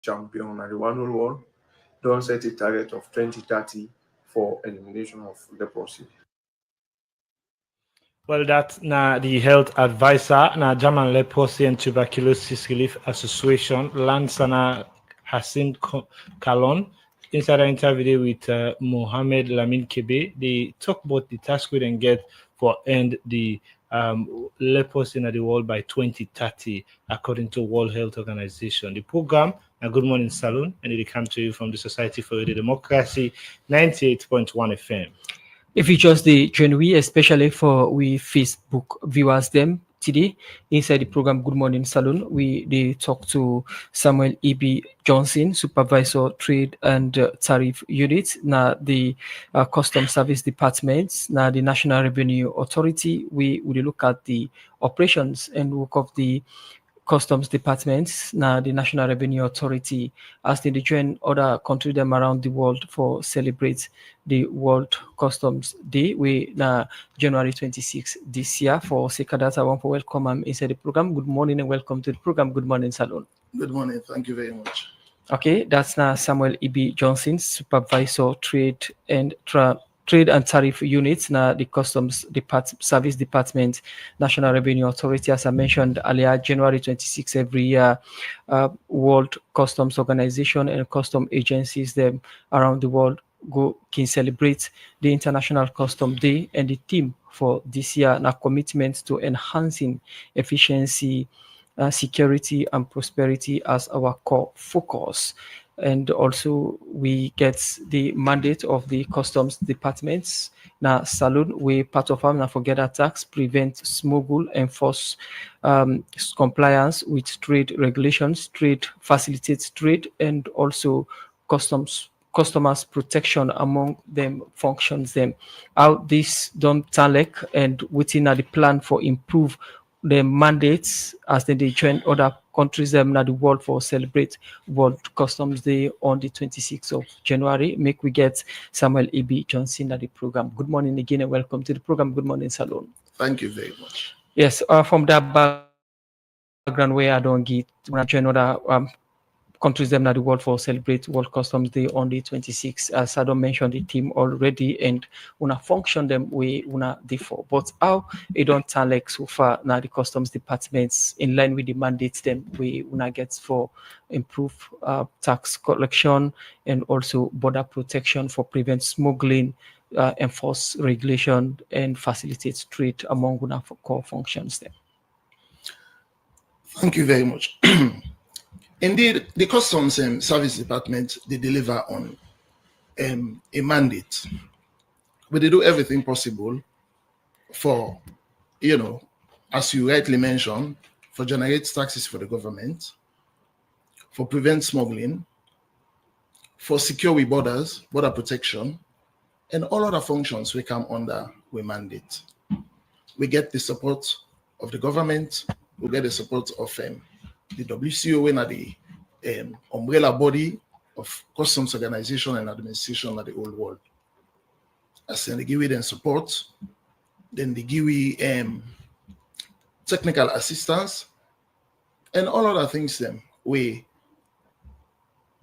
champion and the one whole world don't set a target of 2030 for elimination of leprosy. Well, that's the health advisor na German Leprosy and Tuberculosis Relief Association, Lansana Hassim Kalon. Inside an interview with Mohamed Lamin Kebe, they talk about the task we then get for end the leprosy in the world by 2030, according to World Health Organization. The program, a Good Morning Saloon, and it comes to you from the Society for the Democracy, 98.1 FM. If you just the join we, especially for we Facebook viewers them today inside the program Good Morning Saloon, we they talk to Samuel E.B. Johnson, Supervisor Trade and Tariff Unit, na the Custom Service Department, na the National Revenue Authority. We will look at the operations and work of the Customs Departments, now the National Revenue Authority, as they join other countries them around the world for celebrate the World Customs Day. We now January 26 this year for Sekadata. I want to welcome inside the program. Good morning and welcome to the program. Good morning, Salon. Good morning. Thank you very much. Okay, that's now Samuel E.B. Johnson, Supervisor Trade and Tariff Units, now the Customs Service Department, National Revenue Authority. As I mentioned earlier, January 26 every year, World Customs Organization and custom agencies them around the world can celebrate the International Customs Day, and the theme for this year now commitment to enhancing efficiency, security and prosperity as our core focus. And also we get the mandate of the customs departments. Now, Saloon, we part of them, now forget attacks, prevent smuggle, enforce compliance with trade regulations, trade facilitates trade, and also customers protection among them functions them. How this don't talk and within the plan for improve the mandates as they join other countries them now the world for celebrate World Customs Day on the 26th of January. Make we get Samuel E.B. Johnson at the program. Good morning again and welcome to the program. Good morning, Salon. Thank you very much. Yes, from that background where I don't get when I join other countries them now the world for celebrate World Customs Day on the 26th. As I don't mention the team already, and una function them we una differ. But how it don't tell like so far now the customs departments in line with the mandates them we una get for improve tax collection and also border protection for prevent smuggling, enforce regulation and facilitate trade among una core functions there. Thank you very much. Indeed, the Customs Service Department, they deliver on a mandate, but they do everything possible for, as you rightly mentioned, for generate taxes for the government, for prevent smuggling, for secure with borders, border protection, and all other functions we come under we mandate. We get the support of the government, we get the support of the WCO, and the umbrella body of customs organization and administration of the whole world. As they give them support, then they give technical assistance and all other things. Them we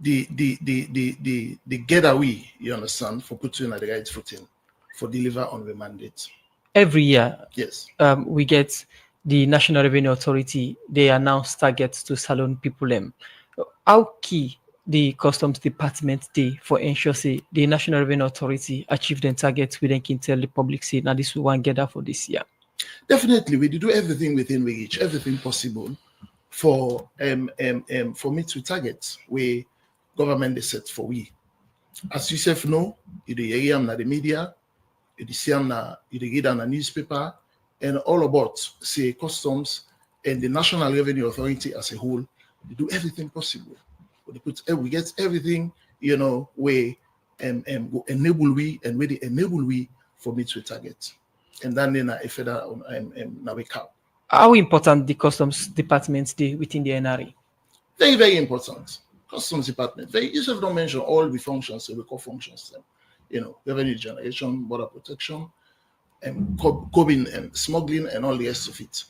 the get away, you understand, for putting at the right footing for deliver on the mandate. Every year, yes, we get the National Revenue Authority, they announce targets to Salon people. How key the Customs Department day for ensure say the National Revenue Authority achieve the targets we then can tell the public say now this we want get that for this year? Definitely, we do everything within reach, everything possible for meet to targets we government is set for we. As you self know, you hear them na the media, you see them na you read on the newspaper. And all about, say, customs and the National Revenue Authority as a whole, they do everything possible. We get everything, we enable we and we enable we for me to target. And then a federal now we cap. How important the Customs Department day within the NRA? Very, very important. Customs Department. You just don't mention all the functions, so we call functions. Revenue generation, border protection, curbing and smuggling and all the rest of it.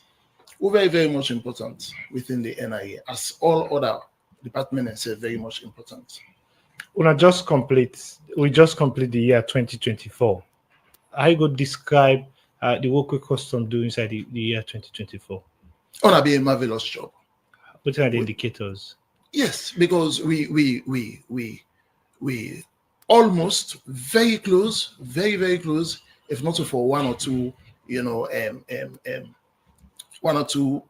We're very, very much important within the NIA as all other department itself very much important. We just complete the year 2024. How you go describe the work with custom do inside the year 2024? Gonna be a marvelous job. What are the indicators? Yes, because we almost very close, very close, if not for one or two, one or two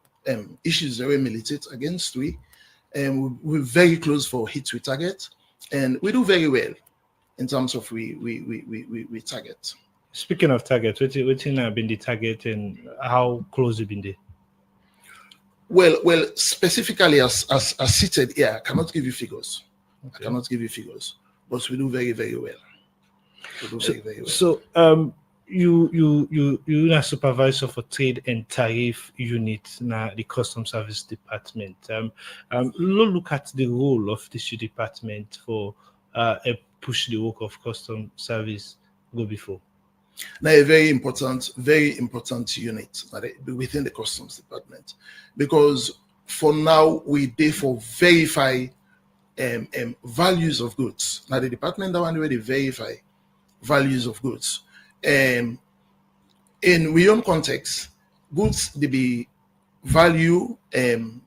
issues that we militate against. We're very close for hits we target, and we do very well in terms of we target. Speaking of target, what have been the target and how close you been there? Well, specifically as seated here, I cannot give you figures. Okay. I cannot give you figures, but we do very well. We do very well. So, you're a supervisor for trade and tariff unit na the Custom Service Department. Look at the role of this department for push the work of custom service go before. Now, a very important unit within the Customs Department, because for now we therefore verify values of goods. Now, the department that one way they verify values of goods. In we own context, goods they be value by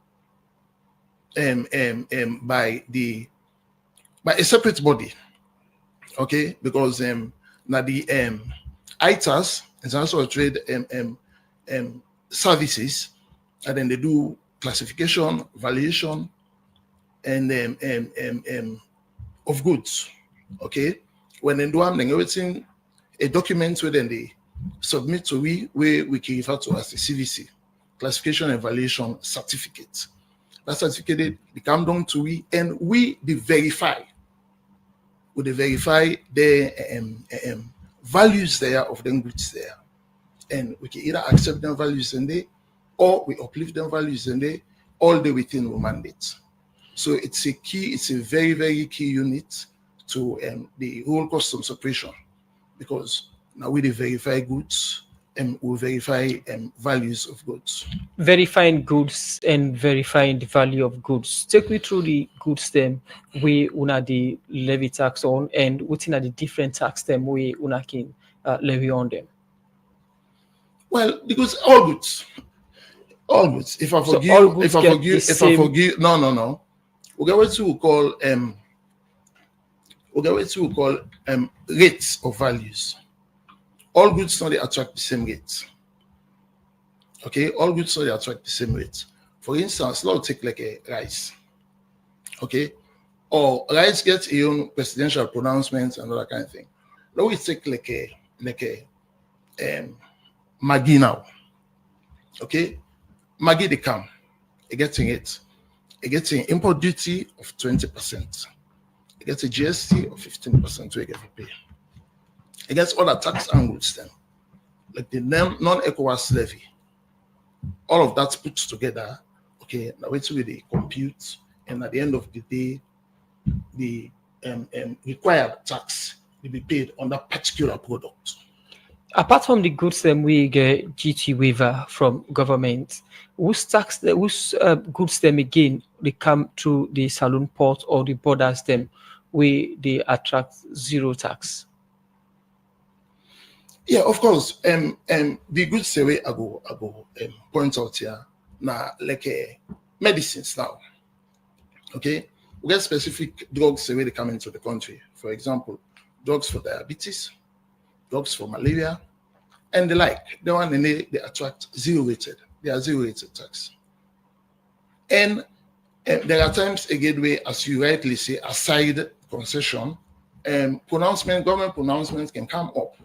a separate body, okay? Because now the ITAS, International Trade Services, and then they do classification, valuation, and of goods. Okay, when they do everything, a document where then they submit to we can refer to as the CVC, classification and valuation certificate. That certificate they come down to we, and we verify. We verify the values there of them goods there, and we can either accept them values in there, or we uplift them values in there, all the within our mandate. So it's a very key unit to the whole customs operation, because now we verify goods and we verify values of goods. Verifying goods and verifying the value of goods. Take me through the goods them we una the levy tax on, and within the different tax them we una can levy on them. Well, because all goods. If I forgive, no. We get what we call rates of values. All goods not they attract the same rates. Okay, all goods not they attract the same rates. For instance, let's take like a rice. Okay, or rice gets a own presidential pronouncements and all that kind of thing. Now we take like a Maggi now. Okay, Maggi they come, it gets an import duty of 20%. It gets a GST of 15% we get to pay. It gets other tax angles then, like the non-ECOWAS levy. All of that put together, okay, now wait till they compute, and at the end of the day, the required tax will be paid on that particular product. Apart from the goods we get GT waiver from government, whose goods them again they come to the saloon port or the borders them where they attract zero tax? Yeah, of course. The goods the way I go point out here now, like medicines now. Okay, we get specific drugs the way they come into the country. For example, drugs for diabetes, drugs for malaria, and the like. The one they attract zero-rated. They are zero-rated tax. And there are times again where, as you rightly say, aside concession, government pronouncements can come up.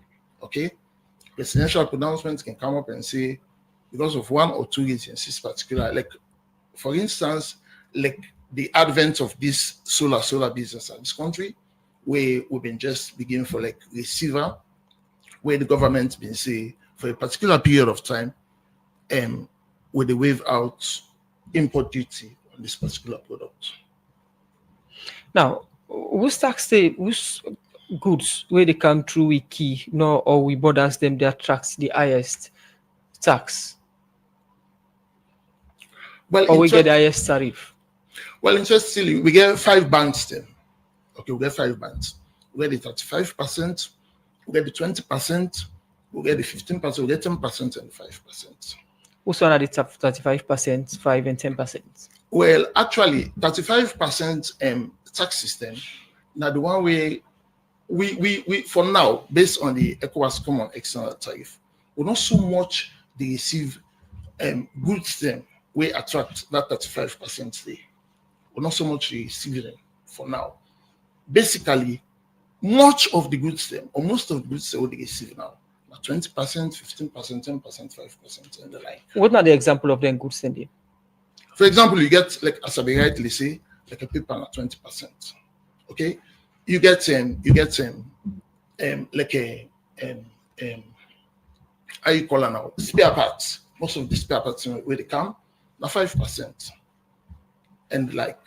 Okay, presidential pronouncements can come up and say, because of one or two reasons, particular, like for instance, like the advent of this solar business in this country, where we've been just beginning for like receiver, where the government's been say for a particular period of time, where they waive out import duty on this particular product. Now, whose goods where they come through we key, no, or we borders them, they attract the highest tax? Well, or we get the highest tariff? Well, interestingly, we get 5 bands then. Okay, we get 5 bands. We get the 35%, we get the 20%, we get the 15%, we get 10% and 5%. Which one are the 35%, 5 and 10%? Well, actually, 35% tax system. Now, the one way we for now, based on the ECOWAS Common External Tariff, we not so much they receive goods them we attract that 35% there. We not so much receive them for now. Basically, much of the goods them, or most of the goods they receive now, 20%, 15%, 10%, 5%, and the like. What are the example of them goods then? For example, you get, like as I rightly say, like a paper at 20%. Okay, you get like a how you call it now, spare parts. Most of the spare parts where they come, now 5%, and like,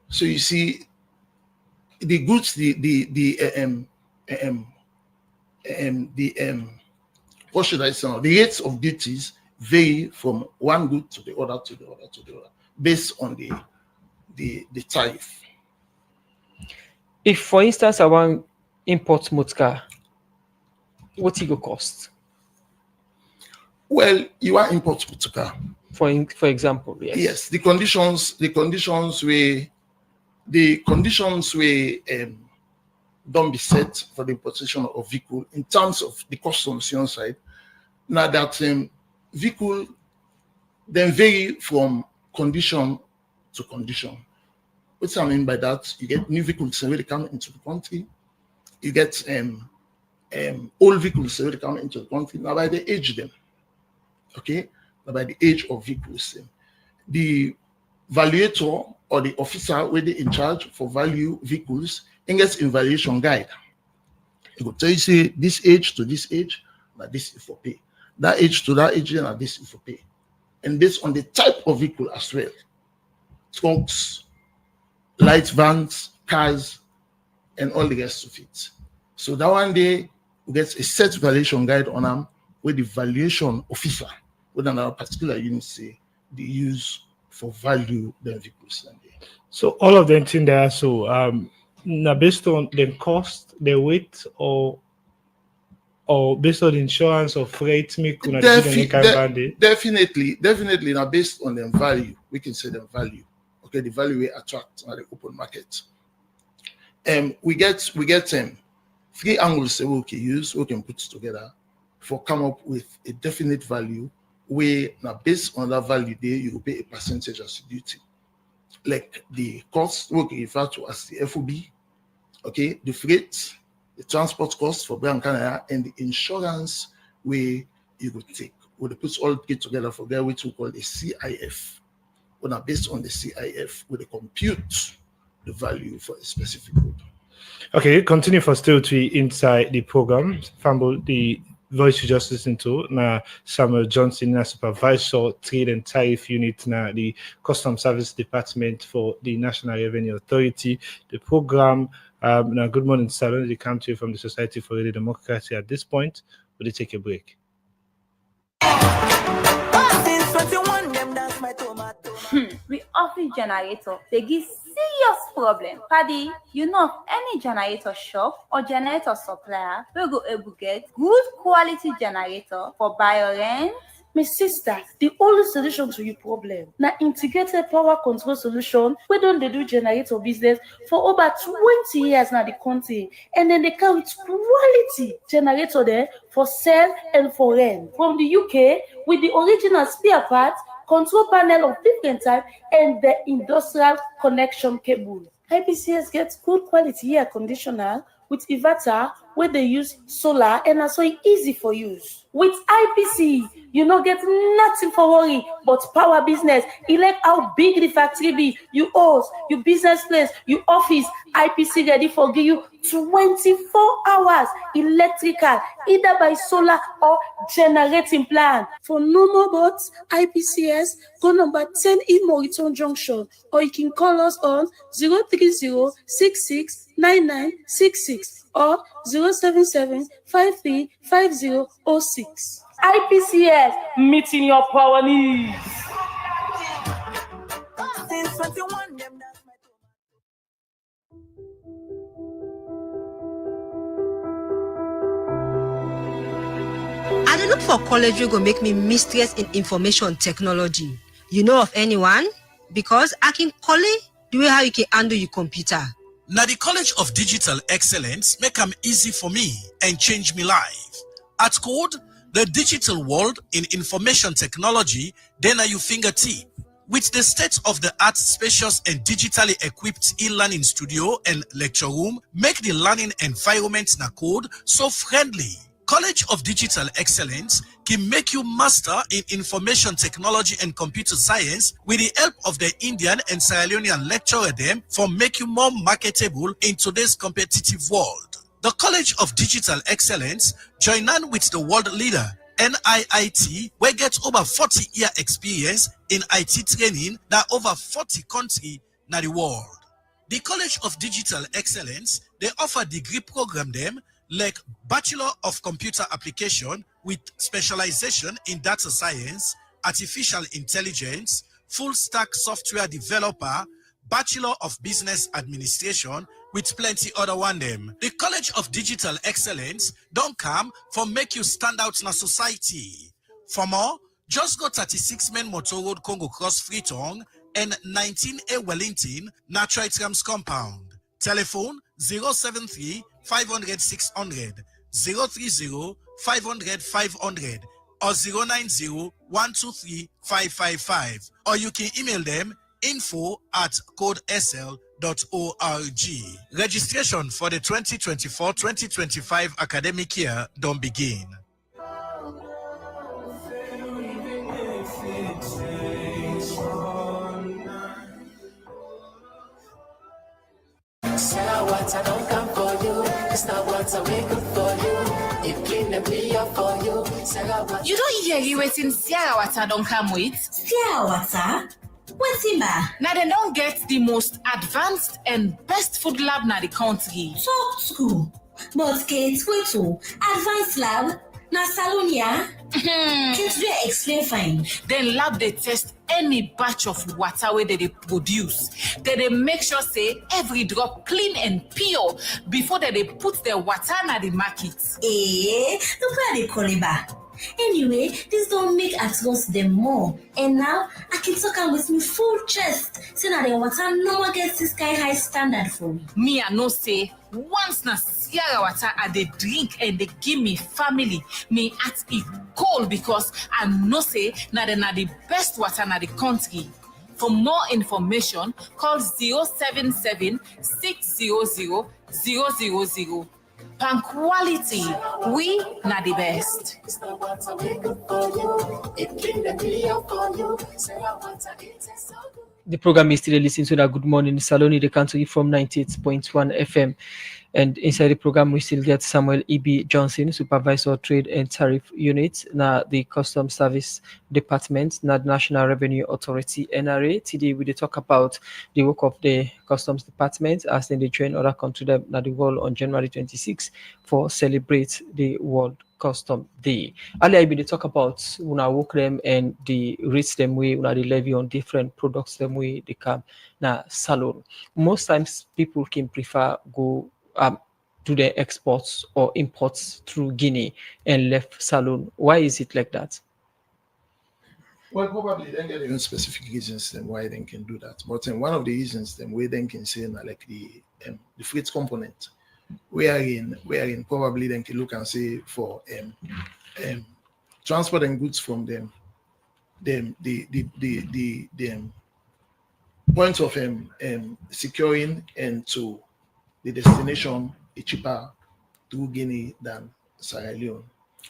so you see, the goods, what should I say now? The rates of duties vary from one good to the other to the other to the other, based on the tariff. If, for instance, I want import motor car, what it go cost? Well, you are import motor car. For example, yes. Yes, the conditions don't be set for the importation of vehicle in terms of the customs side. Now that vehicle then vary from condition to condition. What I mean by that, you get new vehicles already come into the country. You get old vehicles already come into the country. Now by the age them, okay. Now by the age of vehicles, the valuator or the officer where they in charge for value vehicles and gets in valuation guide. It will tell you say this age to this age, that this is for pay. That age to that age, and this is for pay. And based on the type of vehicle as well, trucks, light vans, cars, and all the rest of it. So that one day we get a set valuation guide on them with the valuation officer with another particular unit say they use for value the vehicles. So all of them in there. So now based on the cost, the weight, or based on insurance or freight, definitely now based on the value, we can say the value. Okay, the value we attract at the open market. We get 3 angles that we can put together for come up with a definite value where now based on that value there you will pay a percentage as duty. Like the cost we can refer to as the FOB, okay, the freight, the transport cost for Brand Canada, and the insurance where you would take. We put all three together for there, which we call the CIF. Well, now based on the CIF, we compute the value for a specific good. Okay, continue for still to be inside the program. Fumble, the voice you just listened to, now Samuel Johnson, now Supervisor, Trade and Tariff Unit, now the Custom Service Department for the National Revenue Authority. The program, now Good Morning Salon, they come to you from the Society for Radio Democracy. At this point, we'll take a break. We office generator, they give serious problem. Paddy, you know of any generator shop or generator supplier will go able to get good quality generator for bio rent? My sister, the only solution to your problem now integrated power control solution. We don't they do generator business for over 20 years now the country, and then they come with quality generator there for sale and for rent from the UK with the original spare parts, control panel of different type, and the industrial connection cable. IPCS gets good quality air conditioner with inverter where they use solar and also easy for use. With IPC, you no get nothing for worry but power business. Elect how big the factory be, you house, your business place, your office. IPC ready for give you 24 hours electrical, either by solar or generating plan. For no more bots, IPCS, go number 10 in Moriton Junction, or you can call us on 030-669966 or 077-535006. IPCS, meeting your power needs. for college will go make me mistress in information technology. You know of anyone? Because I can call it the way how you can handle your computer. Now the College of Digital Excellence make them easy for me and change me life. At Code, the digital world in information technology, then at your fingertip. With the state-of-the-art spacious and digitally equipped e-learning studio and lecture room, make the learning environment na Code so friendly. College of Digital Excellence can make you master in information technology and computer science with the help of the Indian and Sierra Leonean lecturer them for make you more marketable in today's competitive world. The College of Digital Excellence join on with the world leader NIIT, where get over 40-year experience in IT training na over 40 countries na the world. The College of Digital Excellence, they offer degree program them like Bachelor of Computer Application with specialization in data science, artificial intelligence, full stack software developer, Bachelor of Business Administration, with plenty other one them. The College of Digital Excellence don't come for make you stand out in a society. For more, just go 36 Men Motor Road, Congo Cross, Freetown, and 19A Wellington, Natural Trams Compound. Telephone 073 500 600, 030 500 500, or 090 123 555. Or you can email them info@codesl.org. Registration for the 2024-2025 academic year don't begin. What I don't come for you, it's not what I wake up for you. It clean the me up for you. You don't hear you waiting Sierra Water don't come with? Sierra Water? What's in there? Now they don't get the most advanced and best food lab na the country. Talk school. But Kate, wait to advanced lab. Na Salonia. Can't you explain fine? Then lab they test any batch of water where they produce. They make sure say every drop clean and pure before they put their water na the market. Look where they call it back. Anyway, this don't make I trust them more. And now I can talk with me full chest. Say that the water no one gets this sky high standard for me. Me I no say once na Sierra Water I they drink and they give me family. Me at it cold because I know say na the best water na the country. For more information, call 077 600 000. Pan quality, we na the best. The program is still listening to the Good Morning Saloni, the country from 98.1 FM. And inside the program, we still get Samuel E.B. Johnson, Supervisor Trade and Tariff Unit, na the Customs Service Department, na the National Revenue Authority, NRA. Today, we talk about the work of the Customs Department as they join other countries na the world on January 26 for celebrate the World Custom Day. Earlier, we talk about una work them and the rates them way, una the levy on different products them way they come na salon. Most times, people can prefer go to the exports or imports through Guinea and left salon. Why is it like that? Well, probably they get even specific reasons then why they can do that. But one of the reasons then where they can say like the freight component, wherein probably they can look and say for transport and goods from the point of securing and to the destination is cheaper through Guinea than Sierra Leone.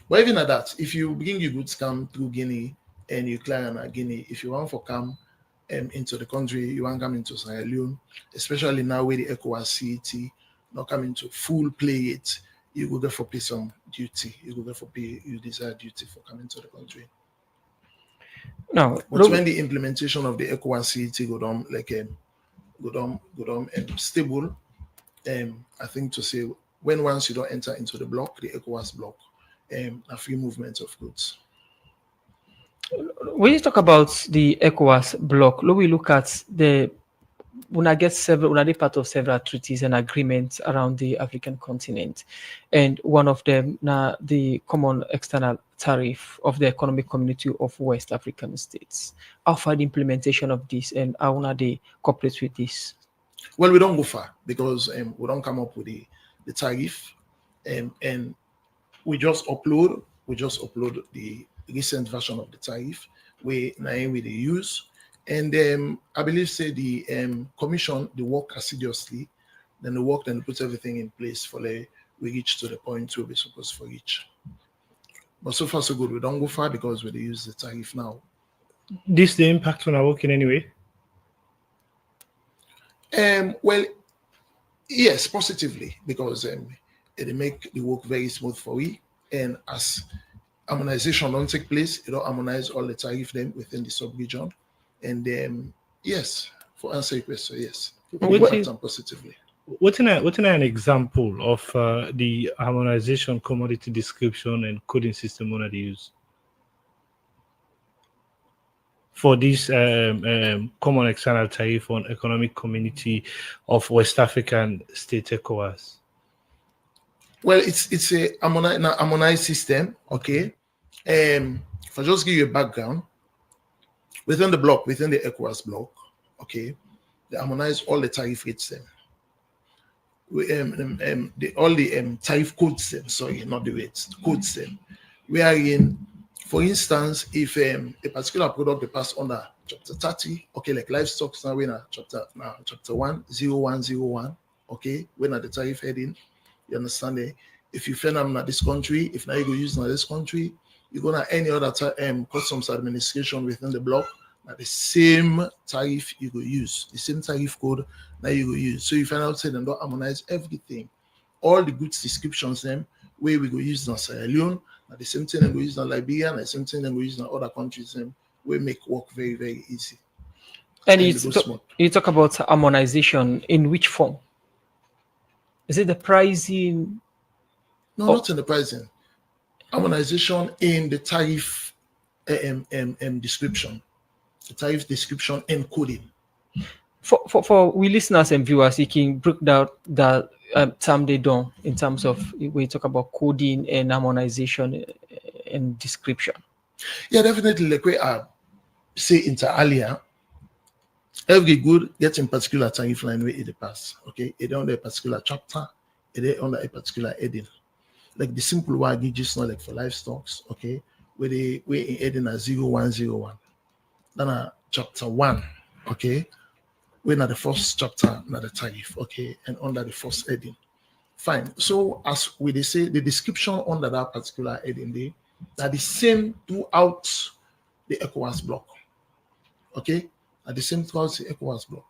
But even at that, if you bring your goods come through Guinea and you clear at Guinea, if you want to come into the country, you want to come into Sierra Leone, especially now where the ECOWAS CET not coming to full play it, you go there for pay some duty. You go there for pay you desired duty for coming to the country. Now, but when the implementation of the ECOWAS CET go down stable. I think to say when once you don't enter into the block, the ECOWAS block, a free movement of goods. When you talk about the ECOWAS block, we look at the when I get part of several treaties and agreements around the African continent, and one of them now the Common External tariff of the Economic Community of West African States. How far the implementation of this, and how now they cooperate with this? Well, we don't go far because we don't come up with the tariff, and we just upload the recent version of the tariff we use, and I believe say the commission they work assiduously, then they put everything in place for we reach to the point where we're supposed to reach. But so far so good. We don't go far because we use the tariff now. This the impact on our work in any way? Well, yes, positively, because it make the work very smooth for we, and as harmonization don't take place, it don't harmonize all the tariff them within the sub-region, and yes, for answer your question, yes, positively. What's an example of the harmonization, commodity description, and coding system one they use for this common external tariff on Economic Community of West African State ECOWAS? Well, it's a harmonized system, okay? If I just give you a background, within the ECOWAS block, okay, they harmonize all the tariff rates them. All the tariff codes them, sorry, not the rates, codes them. Wherein, for instance, if a particular product they pass under chapter 30, okay, like livestock now we're at chapter 10101, okay, we're at the tariff heading, you understand it? If you find them at this country, if now you go use in this country, you go to any other customs administration within the block, now the same tariff you go use, the same tariff code that you go use. So you find out say them don't harmonize everything. All the goods descriptions them where we go use in Sierra Leone, now the same thing they go use in Liberia, and the same thing they go use in other countries them we make work very, very easy. And you talk about harmonization in which form? Is it the pricing? No, not in the pricing. Harmonization in the tariff description. The tariff description and coding. For we listeners and viewers, you can break down that term they don't in terms of when you talk about coding and harmonization and description. Yeah, definitely. Like we say inter alia, every good gets in particular tariff line where it pass. Okay, it under a particular chapter, it under a particular heading. Like the simple one, you just know like for livestock, okay, where in heading at 0101. Then chapter 1, okay, we're not the first chapter, not the tariff, okay, and under the first heading. Fine. So as we say, the description under that particular heading are the same throughout the ECOWAS block. Okay? Are the same throughout the ECOWAS block.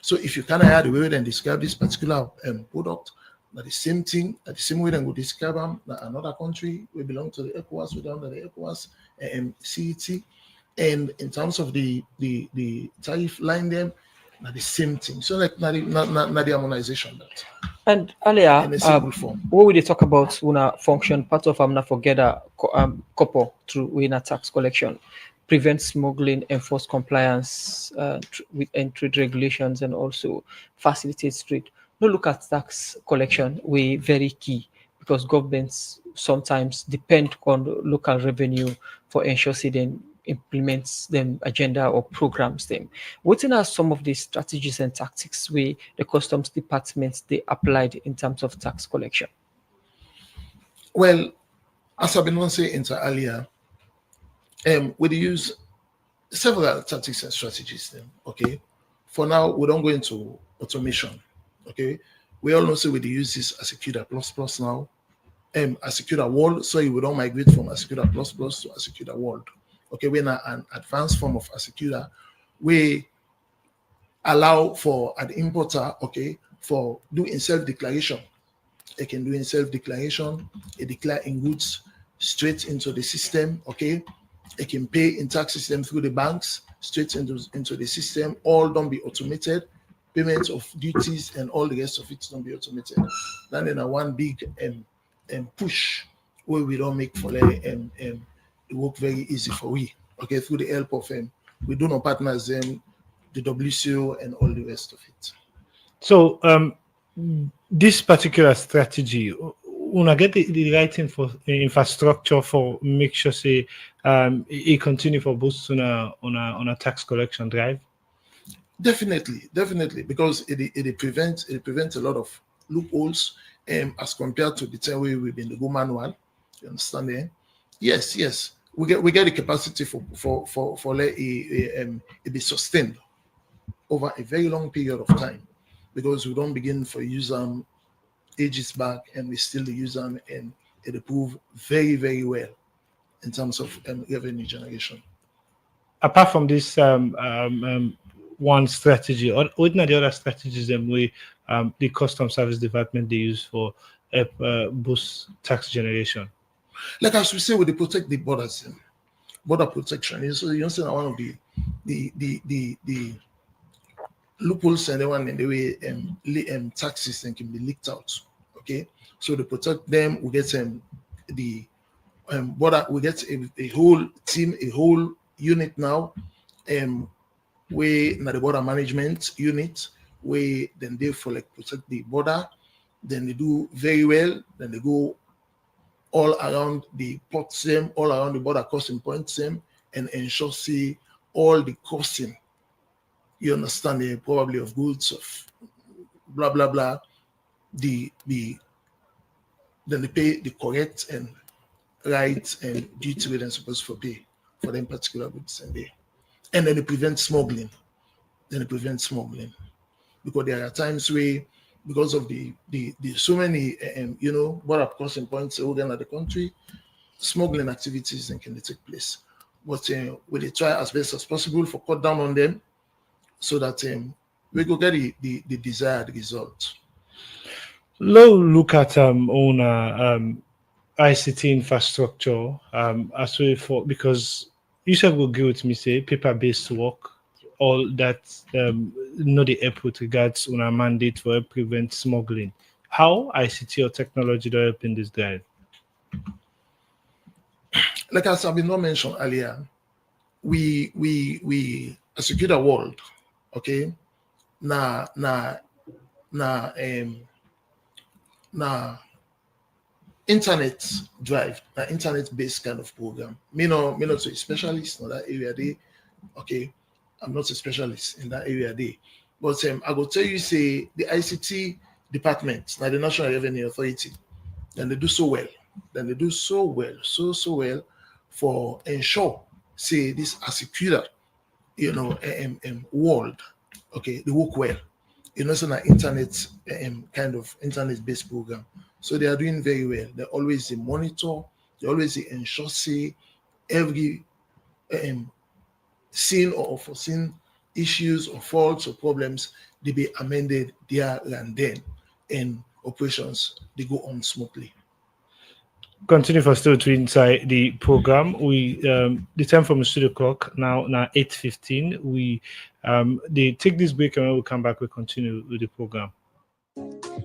So if you can add the way then describe this particular product, the same thing, the same way then we describe them, that another country we belong to the ECOWAS, we're under the ECOWAS CET. And in terms of the tariff line them, the same thing. So like not the harmonization that. And earlier, in a simple form. what would they talk about una function? Part of not forget couple through winner tax collection, prevent smuggling, enforce compliance with trade regulations, and also facilitate trade. No look at tax collection, we very key because governments sometimes depend on local revenue for ensuring them implements them agenda or programs them. What are some of the strategies and tactics where the customs departments they applied in terms of tax collection? Well, as I've been saying earlier, we use several tactics and strategies then, okay? For now, we don't go into automation, okay? We all know so we use this as a CUDA++ now, as a CUDA world, so we don't migrate from a CUDA++ to a CUDA world. Okay, we're not an advanced form of ASECUDA. We allow for an importer, okay, for doing self-declaration. They can do in self-declaration, they declare in goods straight into the system, okay? They can pay in tax system through the banks, straight into the system, all don't be automated. Payments of duties and all the rest of it don't be automated. Then in a one big push where we don't make for it work very easy for we, okay, through the help of we do not partners them, the WCO and all the rest of it. So this particular strategy, una get the right infrastructure for make sure say it continue for boost on a tax collection drive. Definitely, because it prevents a lot of loopholes as compared to the time we've been the go manual. You understand? Yes. We get the capacity for let it be sustained over a very long period of time, because we don't begin for use ages back and we still use them, and it prove very, very well in terms of revenue generation. Apart from this one strategy, or what are the other strategies the Customs Service Department they use for boost tax generation? Like as we say, we protect the borders, border protection. So you understand one of the loopholes and the one in the way tax system can be leaked out. Okay, so to protect them, we get the border. We get a whole team, a whole unit now. We the border management unit. We then they for like protect the border. Then they do very well. Then they go all around the ports, all around the border crossing points, and ensure see all the crossing. You understand, probably of goods, of blah blah blah. Then they pay the correct and right and duty that they're supposed to pay for them particular goods, and then they prevent smuggling. Because there are times where, because of the so many border crossing points over at the country, smuggling activities can take place. But we try as best as possible for cut down on them, so that we go get the desired result. Look at own ICT infrastructure as well, for because you said will agree with me, say paper-based work, all that not the help with regards on a mandate for prevent smuggling. How ICT or technology do help in this drive? Like as I've been not mentioned earlier, we a secure world, okay? Na internet drive, internet-based kind of program. Me not a specialist in that area there. Okay, I'm not a specialist in that area there. But I will tell you, say the ICT department, now the National Revenue Authority, then they do so well. So well for ensure, say this as secure, world. Okay, they work well. It's an internet kind of internet-based program. So they are doing very well. They always monitor, they always ensure say every seen or foreseen issues or faults or problems, they be amended there and then, and operations they go on smoothly. Continue for still to inside the program. We the time from the studio clock now 8:15. We they take this break, and when we come back, we continue with the program.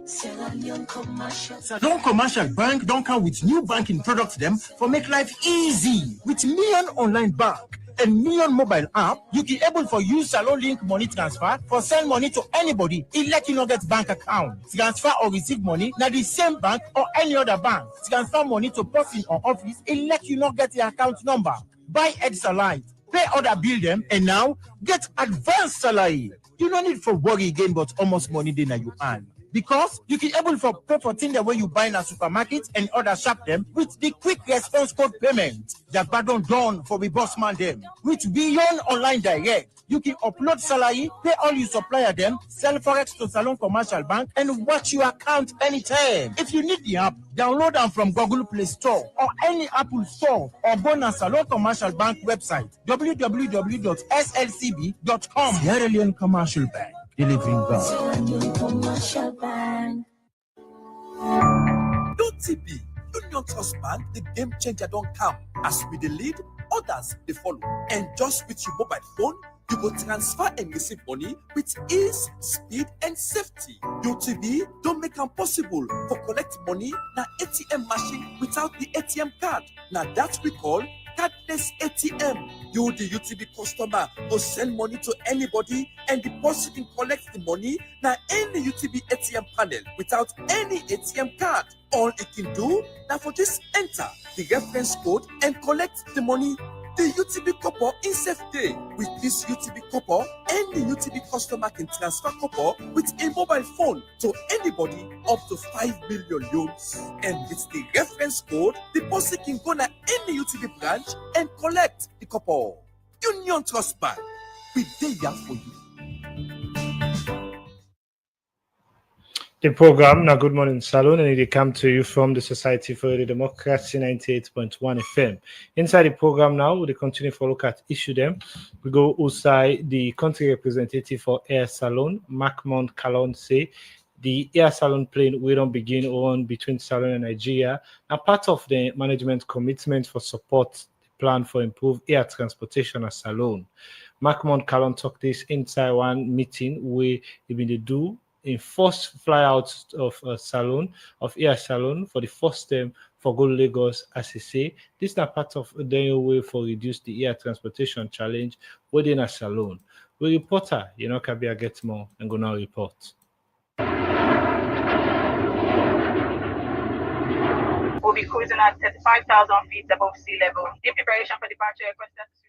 Salon Commercial Bank don't come with new banking products them for make life easy. With Million Online Bank and Million Mobile app, you can able for use Salon Link money transfer for send money to anybody. It let you know get bank account. Transfer or receive money now the same bank or any other bank. Transfer money to person or office. It let you know get the account number. Buy Exalite, pay other bill them, and now get advanced salary. You don't need for worry again, but almost money then you earn. Because you can able for pay for things the way you buy in a supermarket and other shop them with the quick response code payment. That button done for the boss man them. With Beyond Online Direct, you can upload salary, pay all your supplier them, sell forex to Salon Commercial Bank, and watch your account anytime. If you need the app, download them from Google Play Store or any Apple Store, or go on Salon Commercial Bank website www.slcb.com. Sierra Leone Commercial Bank. Delivering God. UTB, Union Trust Bank, the game changer don't come. As we the lead, others they follow. And just with your mobile phone, you will transfer and receive money with ease, speed, and safety. UTB don't make it possible for collect money na ATM machine without the ATM card. Now that we call cardless ATM. You, the UTB customer, go send money to anybody and deposit and collect the money now any UTB ATM panel without any ATM card. All it can do now for just enter the reference code and collect the money. The UTB copper in safe day. With this UTB copper, any UTB customer can transfer copper with a mobile phone to anybody up to 5 million loans. And with the reference code, the person can go to any UTB branch and collect the copper. Union Trust Bank, we there for you. The program, now Good Morning Salon, and it come to you from the Society for the Democracy 98.1 FM. Inside the program now, we continue to look at issue them. We go outside the country representative for Air Salon, Komon-Tok, say the Air Salon plane will not begin on between Salon and Nigeria. Now, part of the management commitment for support plan for improved air transportation at Salon. Komon-Tok talk this inside one meeting where they been to do in first flyout of Air Salon for the first time for Go Lagos, as he say. This is not part of the way for reduce the air transportation challenge within a Salon. We reporter, Kabia get more and go now report. Will be cruising at 35,000 feet above sea level in preparation for departure.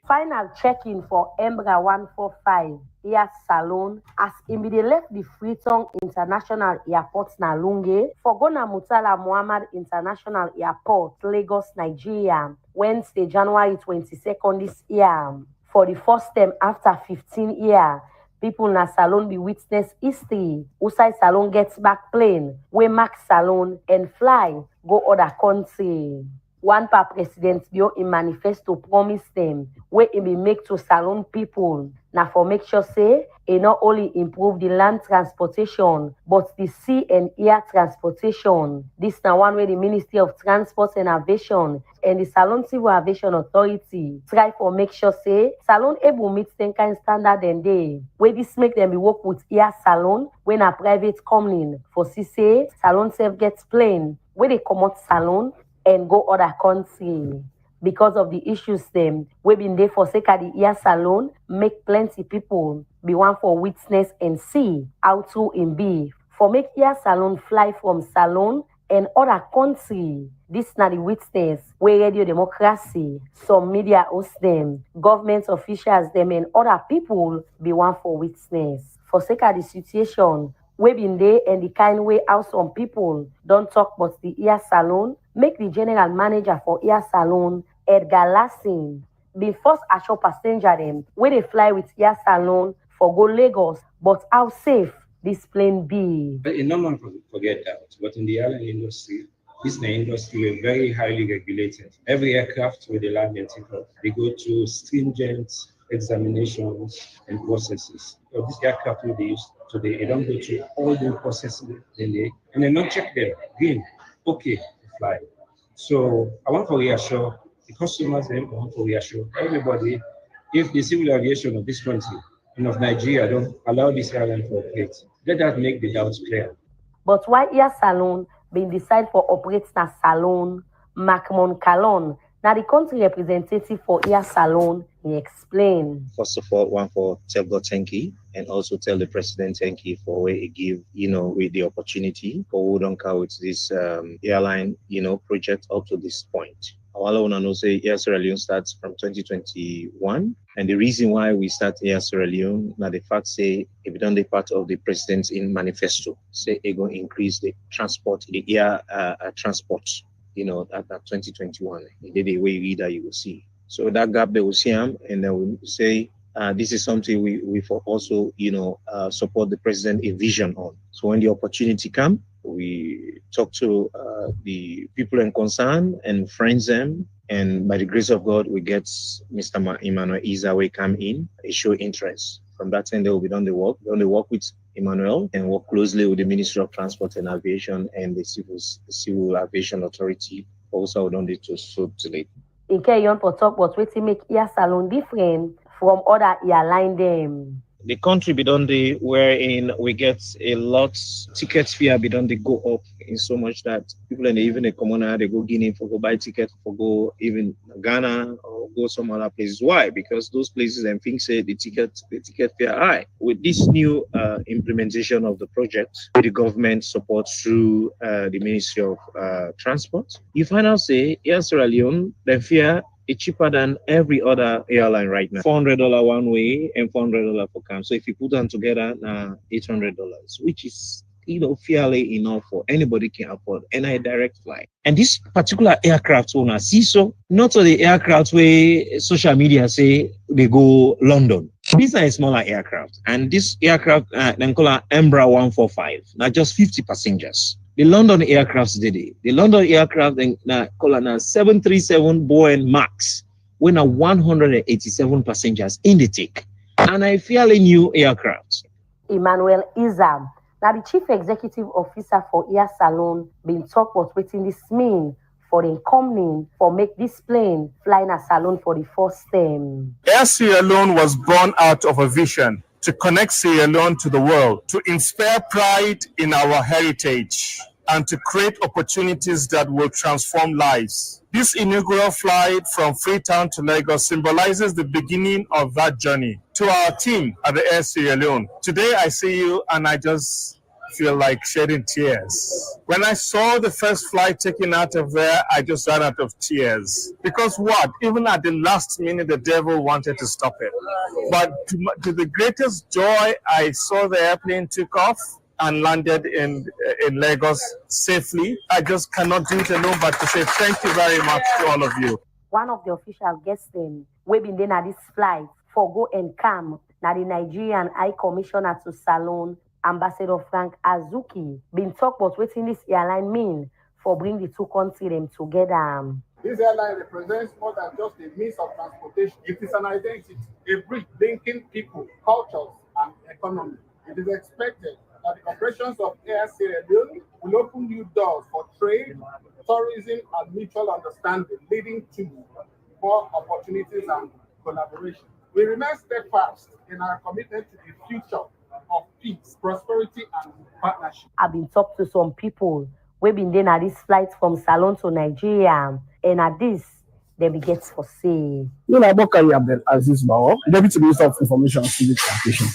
Final check-in for Embra 145 Air Salon as immediately left the Freetown International Airport Nalunge for Gona Mutala Muhammad International Airport, Lagos, Nigeria, Wednesday, January 22nd this year. For the first time after 15 years, people na Salon be witness history. Usai Salon gets back plane, we mark Salon and fly go other country. One pa President Bio in manifesto promise them where it be make to Salon people. Now for make sure say it not only improve the land transportation but the sea and air transportation. This now one way the Ministry of Transport and Aviation and the Salon Civil Aviation Authority try for make sure say Salon able meet same kind standard and day. Where this make them be work with Air Salon when a private company for say Salon self gets plane where they come out Salon and go other country. Because of the issues them, we been there for sake of the Air Salon, make plenty people be one for witness and see how to in be. For make Air Salon fly from Salon and other country. This not the witness where Radio Democracy, some media host them, government officials them and other people be one for witness. For sake of the situation, we been there and the kind way how some people don't talk about the Air Salon, make the general manager for Air Salon, Edgar Lassin, be first assure passenger them where they fly with Air Salon for go Lagos, but how safe this plane be? No man forget that, but in the airline industry, this industry is very highly regulated. Every aircraft with the land and takeoff, they go through stringent examinations and processes. So this aircraft will be used today, they don't go through all the processes, and they don't check them. Green, okay, fly. So I want to reassure the customers and I want to reassure everybody, if the civil aviation of this country and of Nigeria don't allow this airline to operate, let that make the doubts clear. But why Air Salon been decided for operates na Salon, Komon-Tok, now the country representative for Air Salon, he explained. First of all, one for tell God thank you, and also tell the president thank you for where he give, with the opportunity for Udonka with this airline, project up to this point. All I want to know say Air Sierra Leone starts from 2021, and the reason why we start Air Sierra Leone, now the fact say if we don't be part of the president's in manifesto, say it going to increase the transport, the air transport, at 2021. The way you read that you will see. So that gap they will see him, and they will say this is something we for also support the president a vision on. So when the opportunity come, we talk to the people in concern and friends them, and by the grace of God, we get Mr. Emmanuel Izawe come in, he show interest. From that time, they will be done the work. They only work with Emmanuel and work closely with the Ministry of Transport and Aviation and the Civil Aviation Authority. Also, we don't need to so delay. In case you want to talk about what make Air Salon different from other airline them. the country be done the wherein we get a lot ticket fare be done they go up in so much that people in even a commoner they go Guinea for go buy ticket for go even Ghana or go some other places. Why? Because those places and things say the ticket fare high. With this new implementation of the project, the government support through the Ministry of Transport, you find out say Air Sierra Leone the fare it's cheaper than every other airline right now. $400 one way and $400 for camp. So if you put them together, $800, which is fairly enough for anybody can afford any direct flight. And this particular aircraft owner see so not all the aircraft where social media say they go London. These are a smaller aircraft, and this aircraft then call it Embra 145, not just 50 passengers. The London aircrafts did it. The London aircraft then call it 737 Boeing Max, when 187 passengers in the take, and a fairly new aircraft. Emmanuel Izam, now the chief executive officer for Air Salon, been talk about what this mean for the company for make this plane fly in a salon for the first time. Air Sierra Leone was born out of a vision to connect Sierra Leone to the world, to inspire pride in our heritage, and to create opportunities that will transform lives. This inaugural flight from Freetown to Lagos symbolizes the beginning of that journey. To our team at the Air Sierra Leone, today I see you and I just feel like shedding tears. When I saw the first flight taken out of there, I just ran out of tears. Because what? Even at the last minute, the devil wanted to stop it. But to the greatest joy, I saw the airplane took off and landed in Lagos safely. I just cannot do it alone, but to say thank you very much to all of you. One of the official guests we been there at this flight for go and come, now the Nigerian High Commissioner to Salon, Ambassador Frank Azuki, been talk about what this airline mean for bring the two countries them together. This airline represents more than just a means of transportation. It is an identity, a bridge linking people, cultures, and economy. It is expected that the operations of Air Sierra Leone will open new doors for trade, tourism, and mutual understanding, leading to more opportunities and collaboration. We remain steadfast in our commitment to the future of peace, prosperity, and partnership. I've been talking to some people we've been there at this flight from Salon to Nigeria, and at this they be gets for say. Bakari Abdel Aziz Bao, Deputy Minister of Information and Civic Education.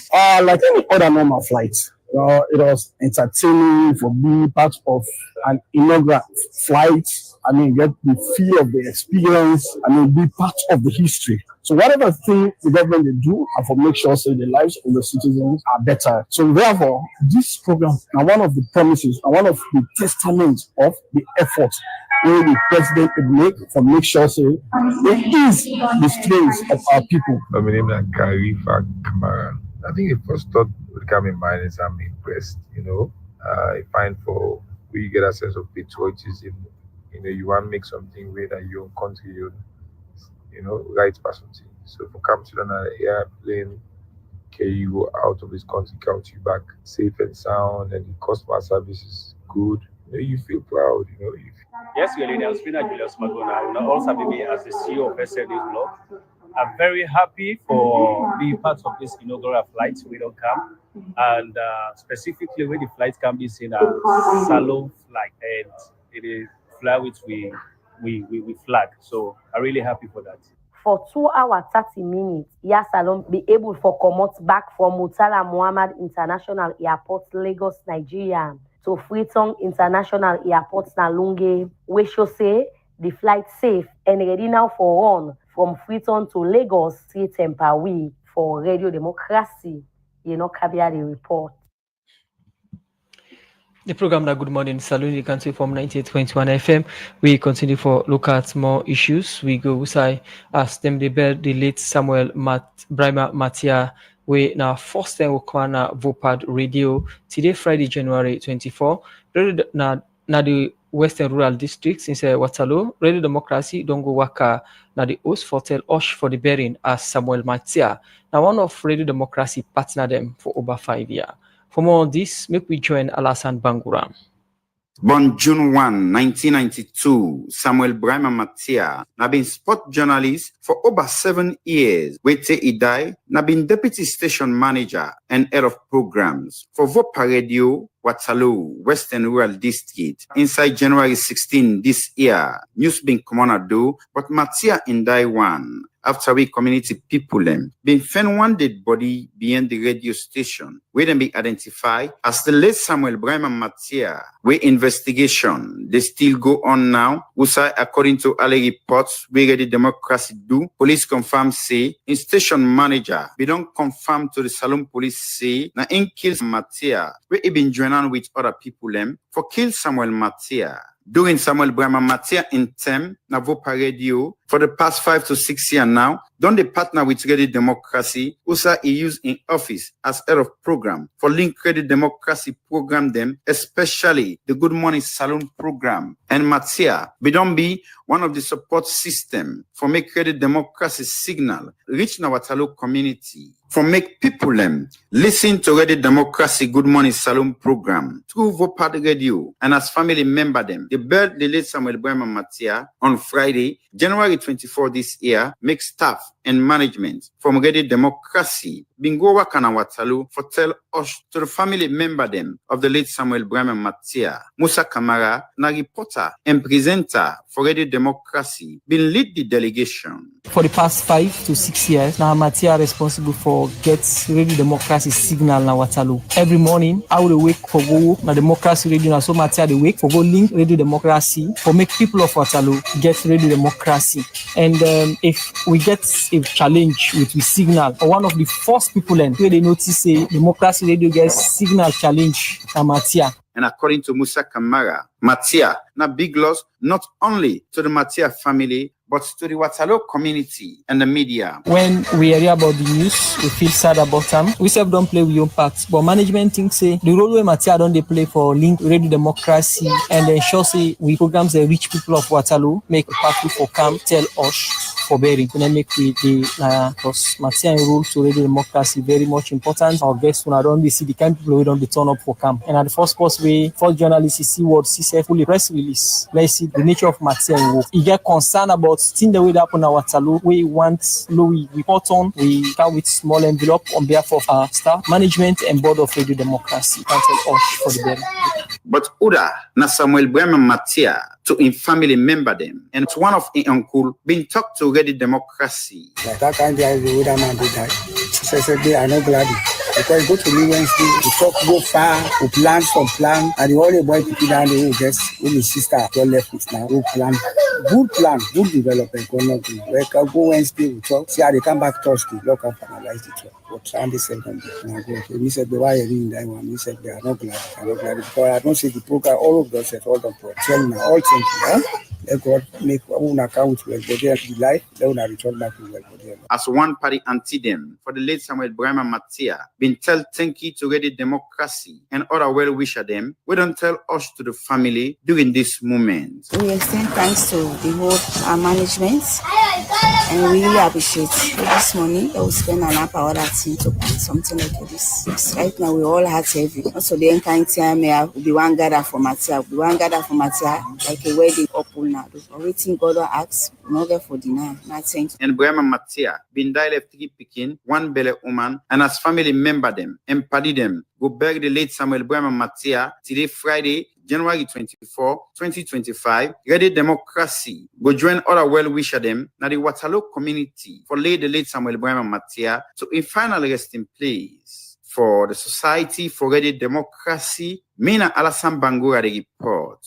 Like any other normal flight, it was entertaining for being part of an inaugural flight. I mean, get the feel of the experience. I mean, be part of the history. So whatever thing the government they do, and for make sure so the lives of the citizens are better. So therefore, this program is one of the promises and one of the testaments of the effort where the president would make for make sure so it is the strength of our people. My name is Karifa Kamara. I think the first thought would come in mind is I'm impressed. I find for where you get a sense of patriotism. You want to make something where that your country, right person. So for come to another airplane, carry you out of this country, count you back safe and sound, and the customer service is good. You feel proud. Yes, really, I'm Spina Julius Magona. And also me as the CEO of SLD's blog. I'm very happy for being part of this inaugural flight. We don't come, and specifically when the flight can be seen as Salon flight, and it is fly which we flag. So I'm really happy for that. For 2 hours 30 minutes, Air Salon be able for come out back from Murtala Muhammad International Airport, Lagos, Nigeria, to Freetown International Airport, Nalunge, we should say the flight safe and ready now for run from Freetown to Lagos, 3 per week for Radio Democracy. Kabia the report. The program that Good Morning Salon, you can see from 98.1 FM. We continue for look at more issues. We go say as them the late Samuel Brima Matia. We now first time we come na Vopad Radio today Friday January 24. Na the Western Rural Districts in Waterloo. Radio Democracy don't go waka na the host for tell Osh for the bearing as Samuel Matia. Now one of Radio Democracy partner them for over 5 years. For more on this, make we join Alassane Banguram. Born June 1, 1992, Samuel Brahma Matia na been sport journalist for over 7 years. Wete Idai na been deputy station manager and head of programs for Vopa Radio, Waterloo, Western Rural District. Inside January 16 this year, news been Komon-Tok, but Matia Indai one. After we community people them been found one dead body behind the radio station, where them be identified as the late Samuel Brahma Matia. Where investigation they still go on now. Usa according to early reports, where the democracy do police confirm say in station manager we don't confirm to the Salon police say na in kills Matia where he been joining with other people them for kill Samuel Matia. Doing Samuel Brahma Matia in Tem na Vopa Radio for the past 5 to 6 years now, don't they partner with Radio Democracy, USA he used in office as head of program for Link Radio Democracy program them, especially the Good Morning Saloon program. And Matia, we don't be one of the support system for make Radio Democracy signal reach our Waterloo community, for make people them listen to Radio Democracy Good Morning Saloon program through Vopa Radio, and as family member them, they buried the late Samuel Brahma Matia on Friday, January 24 this year, make staff and management from Radio Democracy been go work on Waterloo for tell us to the family member them of the late Samuel Brahma Matia. Musa Kamara, na reporter and presenter for Radio Democracy, been lead the delegation. For the past 5 to 6 years, now Matia responsible for get Radio Democracy signal na Waterloo. Every morning, I will wake for go na Democracy Radio, na so Matia the wake for go link Radio Democracy for make people of Waterloo get Radio Democracy. And if we get a challenge with the signal, or one of the first people then where they notice say Democracy Radio gets signal challenge na Matia. And according to Musa Kamara, Matia na big loss not only to the Matia family, but to the Waterloo community and the media. When we hear about the news, we feel sad about them. We self don't play with your parts, but management thinks say the role where Matia don't they play for Link Radio Democracy and ensure say we programs the rich people of Waterloo make a party for camp tell us for bearing. When I make the because Matia role to Radio Democracy very much important. Our guests when I don't see the kind of people who don't turn up for camp. And at the first post way, first journalists see what see fully press release. Let's see the nature of Matia work. You get concerned about things that will happen at Waterloo. We want we report on. We come with small envelope on behalf of our staff, management, and board of Radio Democracy. Thank you for the bearing. But Uda na Samuel Brahma Matia to in family member them, and it's one of his uncle been talked to Radio Democracy. Like that kind of the other man did that. So they are not glad because go to me Wednesday, we talk go far, we plan some plan, and the only boy people down there who gets when his sister got left with now, we plan, good development. We can go Wednesday, we talk, see how they come back Thursday, look up and analyze the talk. But Sunday, second day, he said, why are you in that one? He said, they are not glad, because I don't see the program, all of those, all the pro. Tell me, all things, let God make own account well, but they have the life, they will return back to well. As one party anti them for the late Samuel Brahma Matia, been tell thank you to Radio Democracy and other well wisher them, we don't tell us to the family during this moment. We extend thanks to the whole management and we really appreciate this money that we spend an hour that team to plan something like this. Right now we all heart heavy. Also the kind time will be one gather for Matia, like a wedding couple now. Everything God will ask, not there for dinner, nothing. And Brahma Matia been die left 3 picking, 1 belly woman, and as family member them and party them go bury the late Samuel Brahma Matia today Friday, January 24, 2025. Radio Democracy go join other well-wisher them na the Waterloo community for lay the late Samuel Brahma Matia to in final resting place. For the Society for Radio Democracy, Mina Alassane Bangura the report.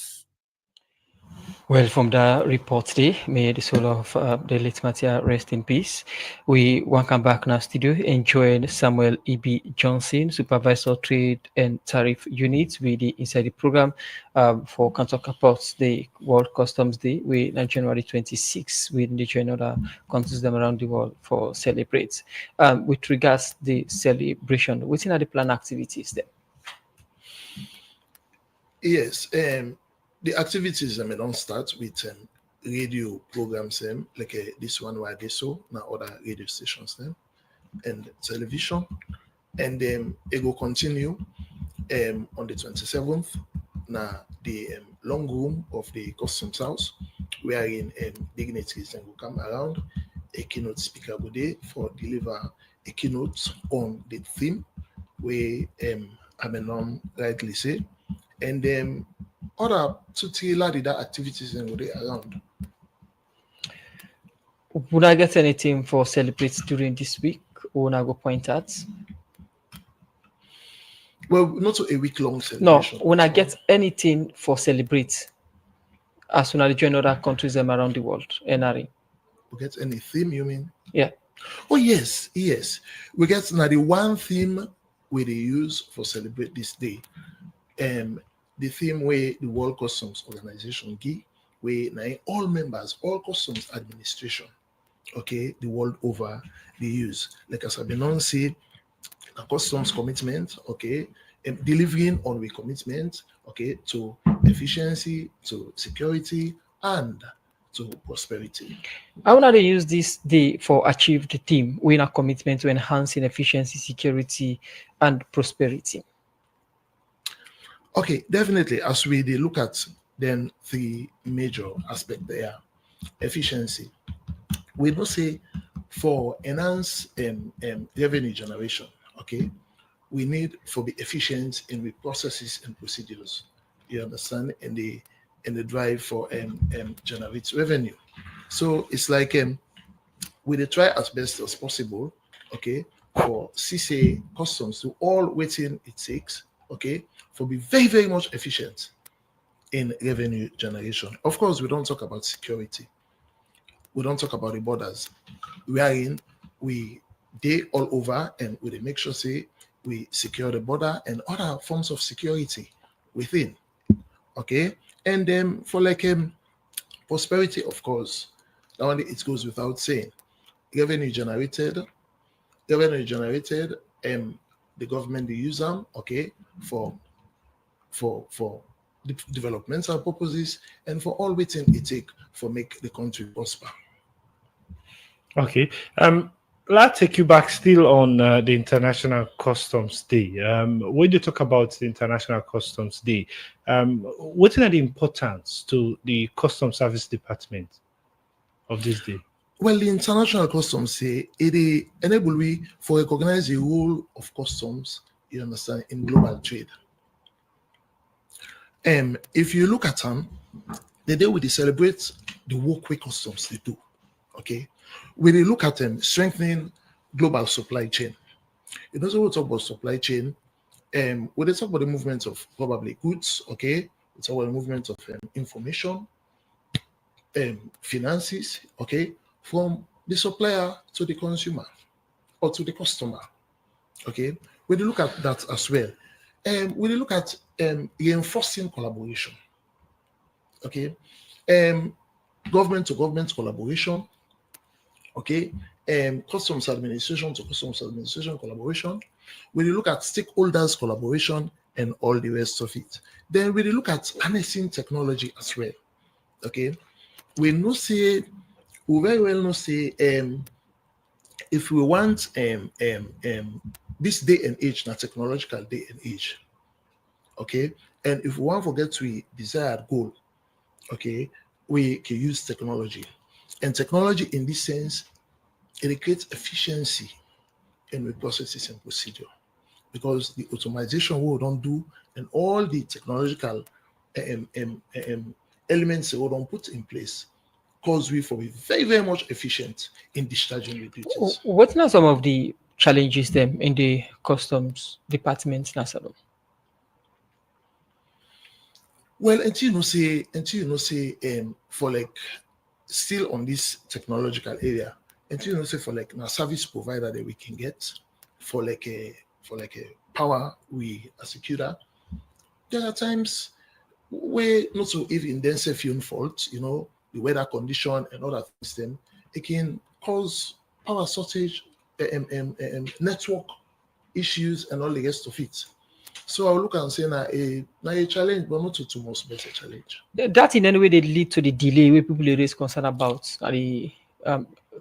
Well, from the report today, may the soul of the late Matia rest in peace. We welcome back now studio and join Samuel E.B. Johnson, Supervisor Trade and Tariff Unit with the inside the program for Komon-Tok Ports Day, World Customs Day, we on January 26, we the join other countries them around the world for celebrate. With regards to the celebration, what's in the plan activities there? Yes, the activities don't start with radio programs like this one where they saw now other radio stations and television, and it will continue on the 27th na the long room of the customs house, wherein dignitaries will come around. A keynote speaker will day for deliver a keynote on the theme where Amenon rightly say, and then other two three ladder activities and will they around. Would I get anything for celebrates during this week? Or I go point at? Well, not a week-long No, celebration. when I get anything for celebrate, as soon as I join other countries around the world, NRA. We get any theme, you mean? Yeah. Oh yes, yes. We get now the one theme we they use for celebrate this day. The theme where the World Customs Organization give, where now all members, all customs administration, okay, the world over they use. Like as I've been on say, a customs commitment, okay, and delivering on the commitment, okay, to efficiency, to security, and to prosperity. How will they use this day for achieve the theme with a commitment to enhancing efficiency, security, and prosperity? Okay, definitely. As we look at then the major aspect there, efficiency. We don't say for enhanced revenue generation, okay, we need to be efficient in the processes and procedures. You understand? In the drive for generate revenue. So it's like we try as best as possible, okay, for CCA customs to all waiting it takes, okay, for be very, very much efficient in revenue generation. Of course, we don't talk about security. We don't talk about the borders. Wherein we they all over and we make sure say we secure the border and other forms of security within. Okay. And then for like prosperity, of course, that one it goes without saying. Revenue generated, the government they use them, okay, for developmental purposes and for all waiting it take for make the country prosper. Okay. Let's take you back still on the International Customs Day. When you talk about the International Customs Day, what is the importance to the Customs Service Department of this day? Well, the International Customs say it enable we for recognize the role of customs, you understand, in global trade. If you look at them, the day we celebrate the work with customs they do, okay? When they look at them strengthening global supply chain. It doesn't want to talk about supply chain. When they talk about the movement of probably goods, okay, we talk about the movement of information, finances, okay, from the supplier to the consumer or to the customer, okay. When you look at that as well, when you look at reinforcing collaboration, okay, government to government collaboration, okay, customs administration to customs administration collaboration. When you look at stakeholders collaboration and all the rest of it, then when you look at harnessing technology as well, okay, we very well know say if we want this day and age, not technological day and age, okay, and if we want to get to a desired goal, okay, we can use technology. And technology in this sense, it creates efficiency in the processes and procedure, because the automation we don't do and all the technological elements we don't put in place cause we for be very, very much efficient in discharging the duties. What are some of the challenges them in the customs department, Nasaro? Well, until you say for like still on this technological area, until you say for like a service provider that we can get for like a power we execute, there are times where not so even then say fuel fault, you know, the weather condition and other things, then it can cause power shortage, network issues and all the rest of it. So I'll look and say now a challenge, but not too much better challenge. That in any way they lead to the delay where people raise concern about the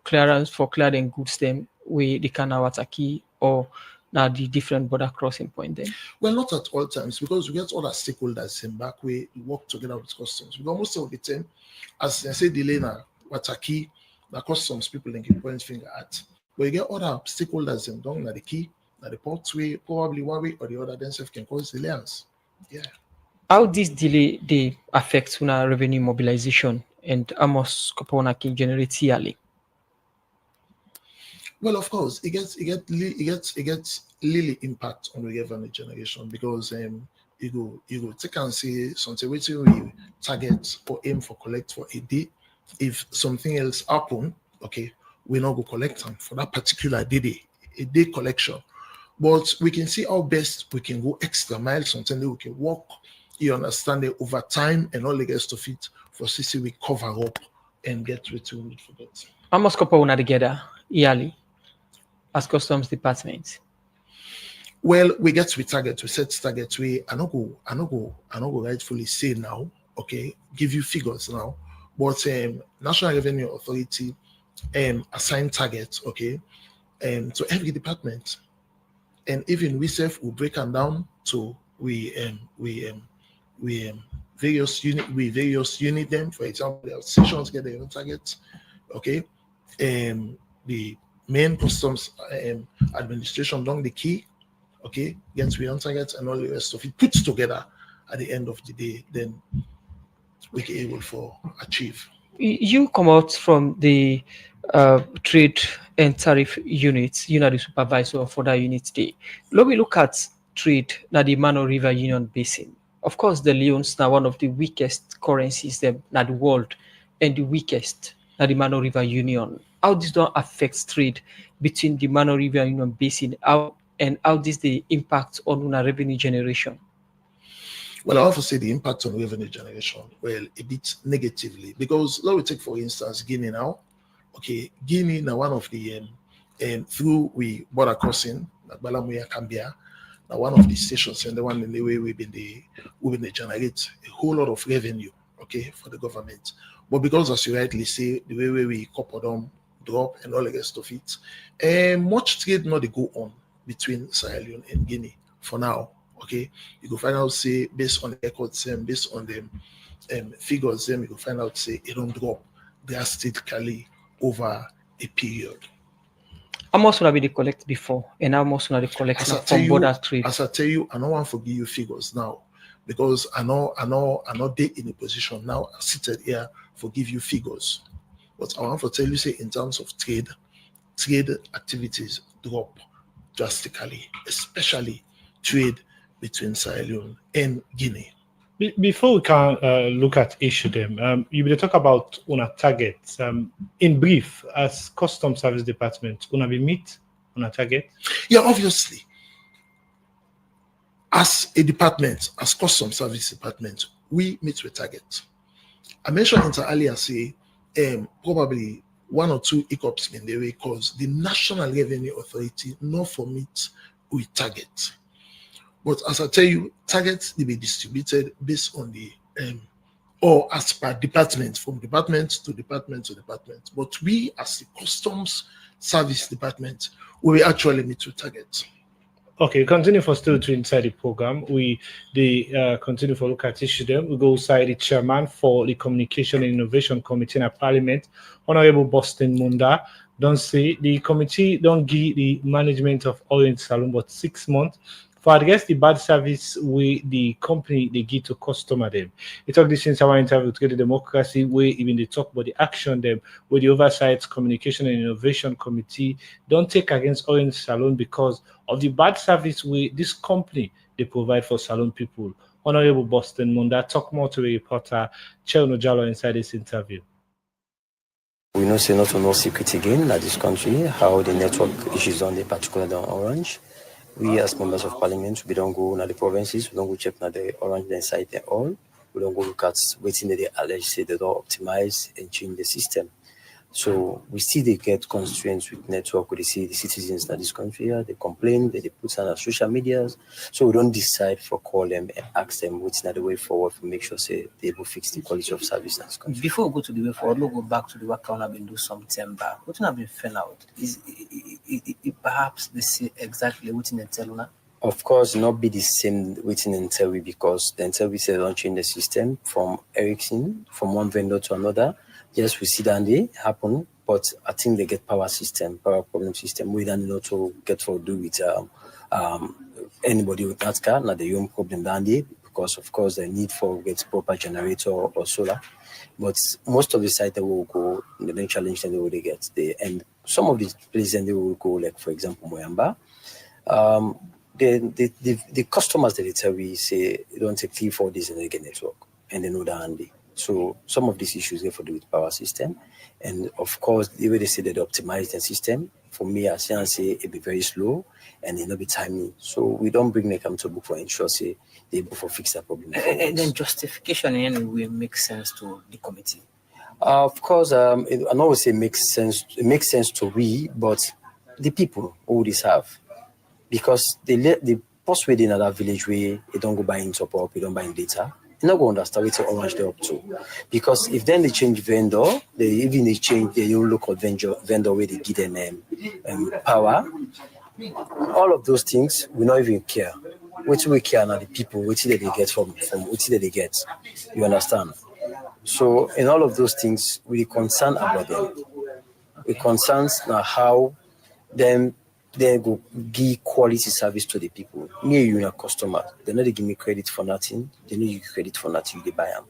clearance for clearing goods them where they can now attack or now the different border crossing point then? Well, not at all times, because we get other stakeholders in back way we work together with customs. Because most of the time, as I say, delay now, what are key, the customs people can point finger at. But you get other stakeholders in down at the key, at the port way, probably one way or the other, then self can cause delays. Yeah. How this delay they affect our revenue mobilization and Amos Kopona can generate yearly? Well, of course, it gets really impact on the revenue generation, because you go take and see something which we target or aim for collect for a day. If something else happen, okay, we not go collect them for that particular day, a day collection. But we can see how best we can go extra mile, something that we can work, you understand it, over time and all the rest of it for CC we cover up and get what we need for that. How much couple una together yearly as customs department? Well, we get to target, we set target. I no go rightfully say now, okay, give you figures now, but National Revenue Authority assign targets, okay, to every department, and even we self will break them down to various unit them. For example, the sections get their own targets, okay, the main customs administration down the key, okay, gets we on targets and all the rest of it put together at the end of the day, then we can able for achieve. You come out from the trade and tariff units, you know, the supervisor for that unit day. Let me look at trade na the Mano River Union Basin. Of course, the Leones now one of the weakest currencies them na the world, and the weakest na the Mano River Union. How this don't affect trade between the Mano River Union Basin, how this the impact on our revenue generation? Well, I have to say the impact on revenue generation, well, a bit negatively, because let me take for instance Guinea now. Okay, Guinea now one of the through we border crossing, like Balamuya Cambia, now one of the stations and the one in the way we've been generate a whole lot of revenue, okay, for the government. But because as you rightly say, the way we couple them drop and all the rest of it, much trade not they go on between Sierra Leone and Guinea for now. Okay, you go find out say based on the records, based on the figures, you go find out say it don't drop drastically over a period. How much will they collect before, and how much will they collect from border trade? As I tell you, I don't want to give you figures now, because I know they in a position now seated here for give you figures. But I want to tell you, say in terms of trade activities drop drastically, especially trade between Sierra Leone and Guinea. Before we can look at issue them, you will talk about una targets. In brief, as Customs Service Department, una be meet una target? Yeah, obviously. As a department, as Customs Service Department, we meet with targets. I mentioned inter earlier, say probably one or two hiccups in the way because the National Revenue Authority not for meet with target. But as I tell you, targets they be distributed based on the or as per department, from department to department to department. But we as the Customs Service Department, we actually meet with targets. Okay, continue for still to inside the program. We continue for look at issue them. We go inside the chairman for the Communication and Innovation Committee in Parliament, Honorable Boston Munda. Don't say the committee don't give the management of Orange Saloon but 6 months for address the bad service with the company they give to customer them. It talk this since our interview to get the democracy where even they talk about the action them with the oversight Communication and Innovation Committee don't take against Orange Saloon because of the bad service with this company they provide for salon people. Honorable Boston Munda talk more to the reporter Chelno Jalo inside this interview. We know say not to no secret again at this country, how the network issues on the particular on Orange. We as members of parliament, we don't go to the provinces, we don't go check na the Orange site at all. We don't go look at waiting that they allege say they don't optimize and change the system. So we see they get constraints with network. We see the citizens in this country, they complain, they put on our social medias. So we don't decide for call them and ask them what's not the way forward to make sure say they will fix the quality of service in this country. Before we go to the way forward, we'll go back to the work I have been doing some time back. What have been found out is perhaps they say exactly what's in the tell. Of course, not be the same waiting until we, because the until we say launching the system from Ericsson, from one vendor to another. Yes, we see that they happen, but I think they get power problem system. We don't know to get to do with anybody with NATCA, not the own problem down there, because of course the need for get proper generator or solar. But most of the sites that will go, they don't challenge them, they will get. And some of the places they will go, like for example, Moyamba. The customers that they tell me say they don't take 3-4 days and they get network, and they know that handy. So some of these issues they for do with power system, and of course the way they say that they optimize the system. For me, I say it be very slow and it not be timely. So we don't bring them to book for ensure say they able for fix that problem. And then justification in any way makes sense to the committee. Of course, I always say it makes sense to we, but the people who this have. Because the post way in that village where they don't go buying top up, they don't buy data, they're not going to understand what Orange they're up to. Because if then they change vendor, they change their own local vendor where they give them power, all of those things we not even care. What we care now the people, what they get from what they get. You understand? So in all of those things, we're concerned about them. We're concerned now how them they go give quality service to the people. Me, you are customer. They know they give me credit for nothing. They know you credit for nothing. You buy them.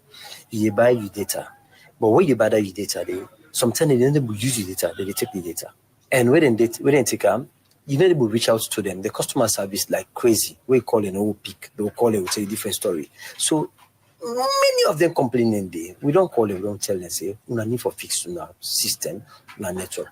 You buy your data. But when you buy that your data, sometimes they don't use your data. They take the data. And when they take them, you know they will reach out to them. The customer service like crazy. We call an old pick. They'll call it, will tell you a different story. So many of them complaining there. We don't call them, we don't tell them, say, we need for fix our system, our network.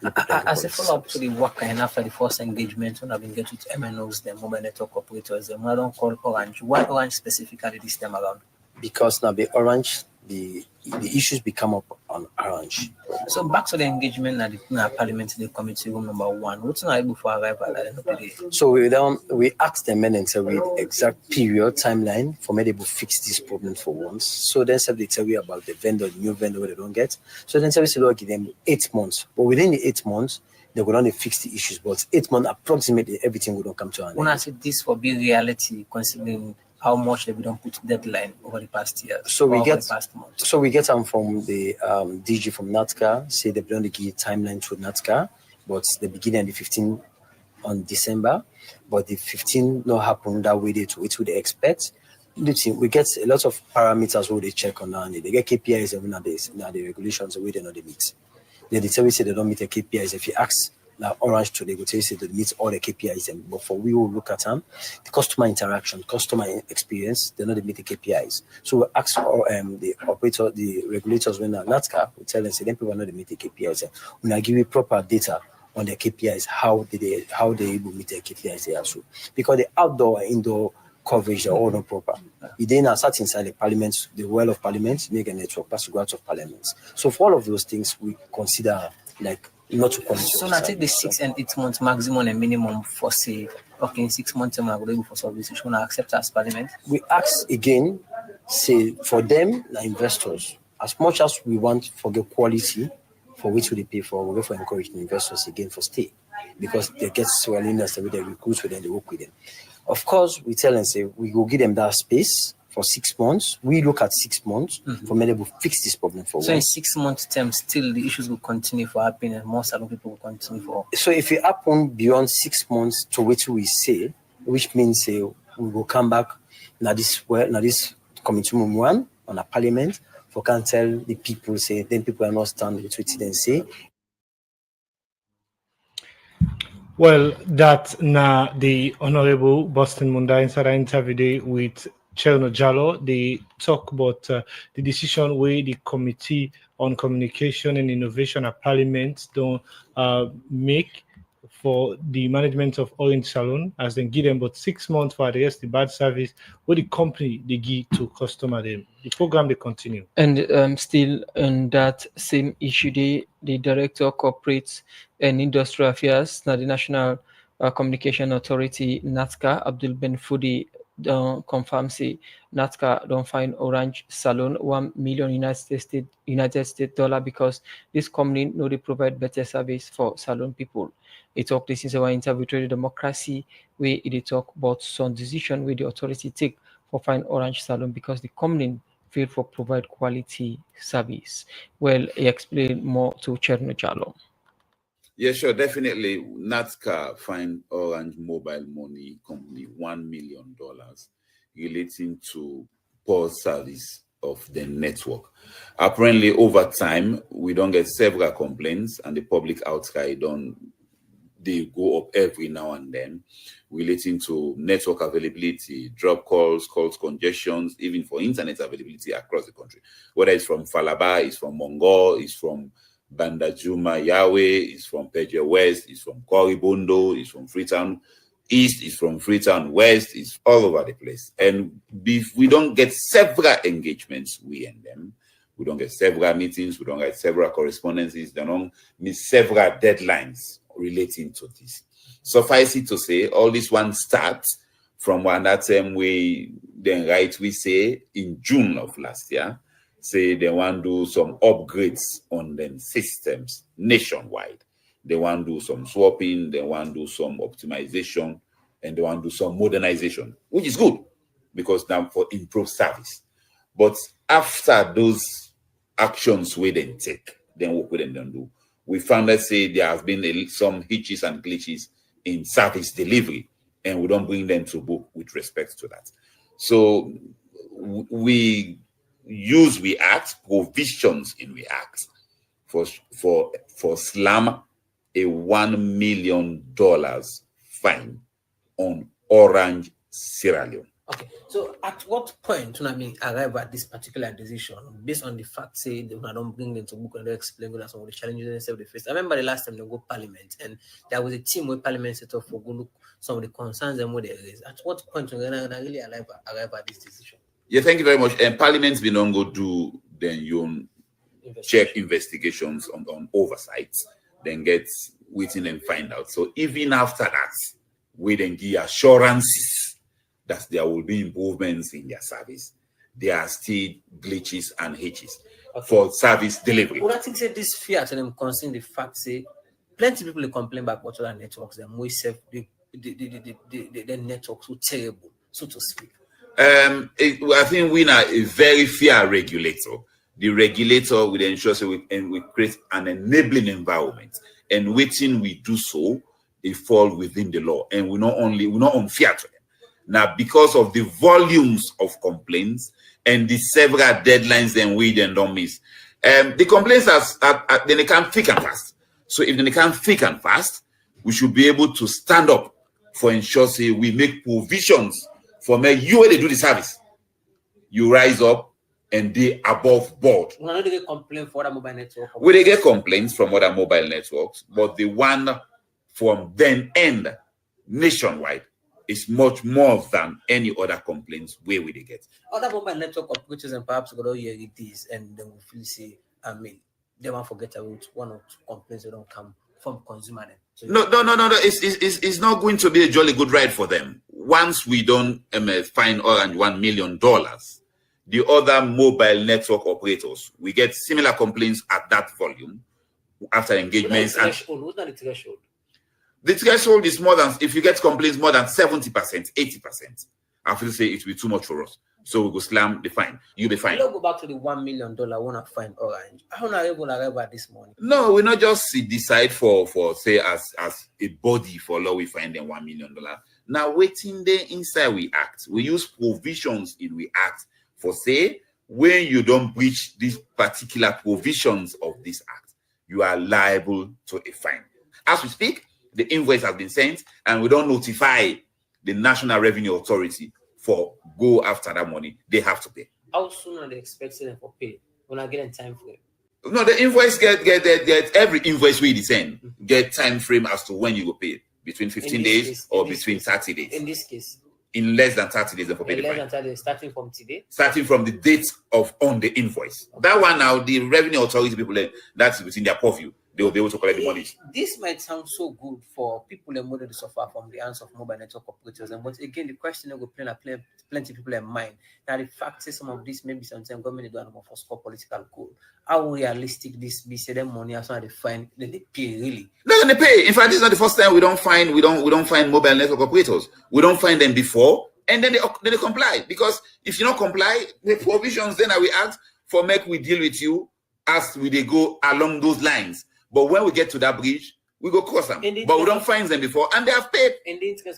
As a follow-up to the work and after the first engagement, when I've been getting with MNOs, the mobile network operators, I don't call Orange. Why Orange specifically this time around? Because now the Orange, the issues become up on Orange. So back to the engagement at the Parliamentary Committee room number 1. What's not able for arrival at the end of the day? So we asked them and tell we exact period, timeline for me to fix this problem for once. So then they tell you about the vendor, the new vendor they don't get. So then we say, look, give them 8 months. But within the 8 months, they will only fix the issues. But 8 months, approximately everything will not come to an end. When I say this will be reality, considering how much they don't put deadline over the past year. So we get them from the DG from NATCA, say they don't give timeline to NATCA, but the beginning of the 15 on December, but the 15 not happen that way to it would they expect. We get a lot of parameters where they check on now. They get KPIs every nowadays. Now the regulations where they know they meet. They tell you say they don't meet the KPIs. If you ask now Orange today, go tell you say they meet all the KPIs, but for we will look at them, the customer interaction, customer experience, they know they meet the KPIs. So we ask the operator, the regulators when NATCA, we tell them say them people know they meet the KPIs. When I give you proper data on their KPIs, how they able to meet their KPIs there also. Because the outdoor and indoor coverage are all not proper. You then are sat inside the parliament, the well of parliament, make a network, pass to go out of parliament. So for all of those things, we consider like not to quality. So I take the 6 and 8 months maximum and minimum for say, okay, in 6 months I'm going to go for service. You want to accept as parliament? We ask again, say for them, the investors, as much as we want for the quality for which we pay for, we go for encouraging investors again for stay, because they get willingness with the recruits with them, they work with them. Of course, we tell them, say, we will give them that space for 6 months. We look at 6 months for me to fix this problem for so one. in 6 months time, still the issues will continue for happening and more salon people will continue for. So if it happen beyond 6 months to which we say, which means we will come back now this committee room 1 on a parliament for can tell the people, say, then people are not stand with what they say. Well, that's now the Honorable Boston Munda inside an interview with Cherno Jallo. They talk about the decision where the Committee on Communication and Innovation at Parliament don't make for the management of Orange Salon, as they give them but 6 months for address the bad service what the company they give to customer them. The program they continue. And still on that same issue, the Director of Corporate and Industrial Affairs, now the National Communication Authority, NATCA, Abdul Ben Fudi, don't confirm say NATCA don't find Orange Salon $1 million United States dollar because this company know they provide better service for salon people. It talk this is our interview to the democracy where it talk about some decision where the authority take for find Orange Salon because the company failed for provide quality service. Well, he explained more to Cherno Jalo. Yeah, sure, definitely. NATCA fined Orange Mobile Money Company $1 million relating to poor service of the network. Apparently, over time, we don't get several complaints, and the public outcry they go up every now and then relating to network availability, drop calls, congestions, even for internet availability across the country. Whether it's from Falaba, it's from Mongol, it's from Bandajuma Yahweh, is from Peje West, is from Koribondo, is from Freetown East, is from Freetown West, is all over the place. And if we don't get several engagements, we and them, we don't get several meetings, we don't get several correspondences, they don't meet several deadlines relating to this. Suffice it to say, all this one starts from one that time we say in June of last year, say they want to do some upgrades on them systems nationwide. They want to do some swapping, they want to do some optimization, and they want to do some modernization, which is good because now for improved service. But after those actions we then take, then what we then do, we found that say there has been some hitches and glitches in service delivery, and we don't bring them to book with respect to that. So we use React, provisions in React for slam a $1 million fine on Orange Sierra Leone. Okay, so at what point when I mean arrive at this particular decision based on the fact say they don't bring them to book and they explain what some of the challenges they face? I remember the last time they go Parliament and there was a team with Parliament set up for go look some of the concerns and what they raise. At what point when I really arrive at this decision? Yeah, thank you very much. And Parliament's been on go do their own check investigations on oversights, then get waiting and find out. So even after that, we then give assurances that there will be improvements in their service. There are still glitches and hitches for service delivery. Well, I think say this fear to them concern the fact say plenty of people complain about what other networks they're more safe, the networks are terrible, so to speak. I think we are a very fair regulator. The regulator will ensure we create an enabling environment, and waiting we do so, it fall within the law, and we're not unfair to them. Now, because of the volumes of complaints and the several deadlines then we then don't miss, the complaints then they come thick and fast. So if they come thick and fast, we should be able to stand up for ensure say we make provisions for you when they do the service. You rise up and they above board. When they get complaints for other mobile networks. We they get complaints from other mobile networks, but the one from then end nationwide is much more than any other complaints where we they get. Other mobile network operators and perhaps go hear it is and then we feel say, I mean, they won't forget about one or two complaints that don't come from consumer. So no. It's not going to be a jolly good ride for them. Once we don't find Orange $1 million, the other mobile network operators, we get similar complaints at that volume after engagements. What's not the threshold? The threshold is more than, if you get complaints more than 70%, 80%, I feel say it will be too much for us. So we go slam the fine. You'll be fine. Let's go back to the $1 million want to find Orange. How are you able to arrive at this morning? No, we not just decide for say as a body for law we find them $1 million. Now waiting there inside we act. We use provisions in we act for say when you don't breach these particular provisions of this act, you are liable to a fine. As we speak, the invoice has been sent and we don't notify the National Revenue Authority for go after that money. They have to pay. How soon are they expecting them for pay? When I get in time for it? No, the invoice get every invoice we send get time frame as to when you will pay, between 15 days or between 30 days. In this case, in less than 30 days, for in less than 30 days, starting from today. Starting from the date of on the invoice. Okay. That one now, the revenue authority people, that's within their purview. They will be able to collect the money. This might sound so good for people and model to suffer from the hands of mobile network operators. But again, the question will plenty people in mind. Now, the fact is some of this maybe sometimes government do not for score political goal. How realistic this be? Say them money as soon as they find, then they pay really. No, they pay. In fact, this is not the first time we don't find mobile network operators. We don't find them before, and then they comply. Because if you don't comply, the provisions then we ask for make we deal with you as they go along those lines. But when we get to that bridge, we go cross them. But we don't find them before, and they have paid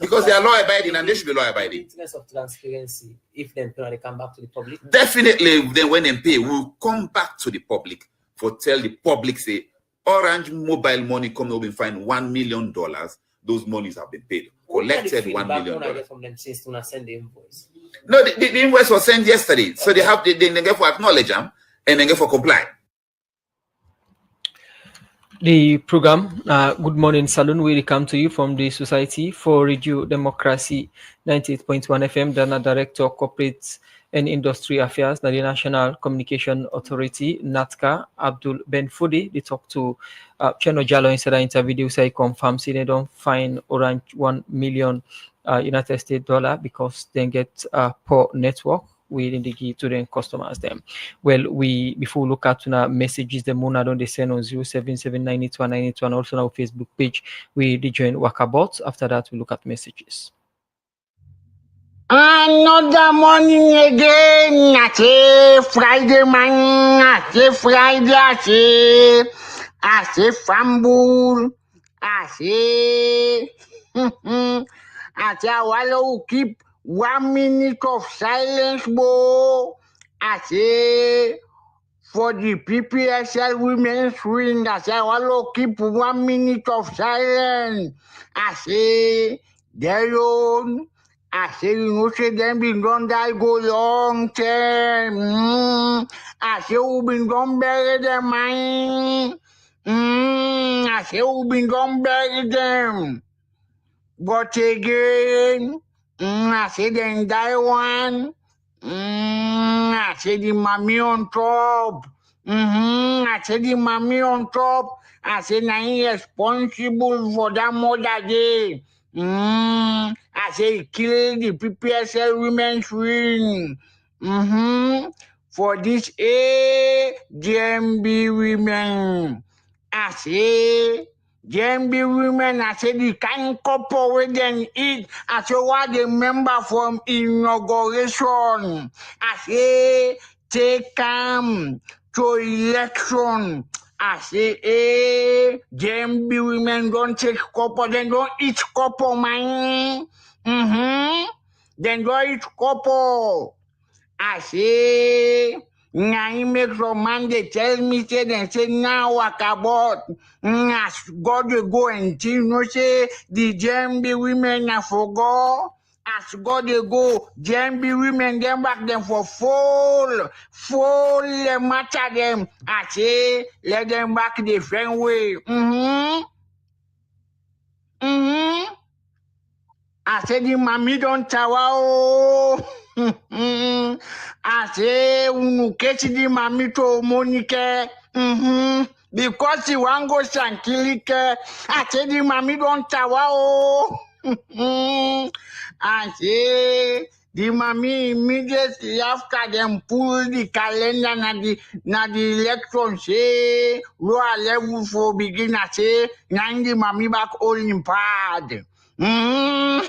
because they are law abiding, and they should be law abiding. In terms of transparency, if they come back to the public, definitely. Then when they pay, we'll come back to the public for tell the public say Orange mobile money come over and find $1 million. Those monies have been paid, collected $1 million. From them since to send the invoice. No, the invoice was sent yesterday, so they have they get for acknowledge them and then get for comply. The program, Good Morning Saloon, will come to you from the Society for Radio Democracy 98.1 FM, Dana Director, Corporate and Industry Affairs, the National Communication Authority, NATCA, Abdul Ben Fudi. They talk to Cheno Jalo inside the interview, say confirm, say they don't find Orange $1 million United States dollar because they get a poor network. We indicate to the customers them. Well, before we look at messages the Mona don't they send on 077981981 and also on our Facebook page. We join Walkabout. After that, we look at messages. Another morning again. I Friday man. I Friday. I say fumble. I say I will keep 1 minute of silence, bo. I say for the PPSL women's wing, I say I will keep 1 minute of silence. I say their own. I say you know say them been done that go long term. I say who been done bury them mine. I say who been done bury them. But again, I say then die one. I say the mommy on top. I say the mommy on top. I say now he responsible for that mother day. I say kill the PPSL women's wing. For this GMB women. I say GMB women, I say the kind couple with them eat. I say what they remember from inauguration. I say take to election. I say GMB women don't take couple, they don't eat couple, man. Then don't eat couple. I say now he make some man they tell me say then say now walk about God will go and see no say the GMB women I forgot. As God they go, GMB women them back them for full matter them. I say let them back the same way. I said the mommy don't tower. I say unu catch the mommy to Monica. Because she want go Shankilike. I said the mommy don't tower. I say the mommy immediately after them pull the calendar na the election say lower level for beginner say now the mommy back all in pad. And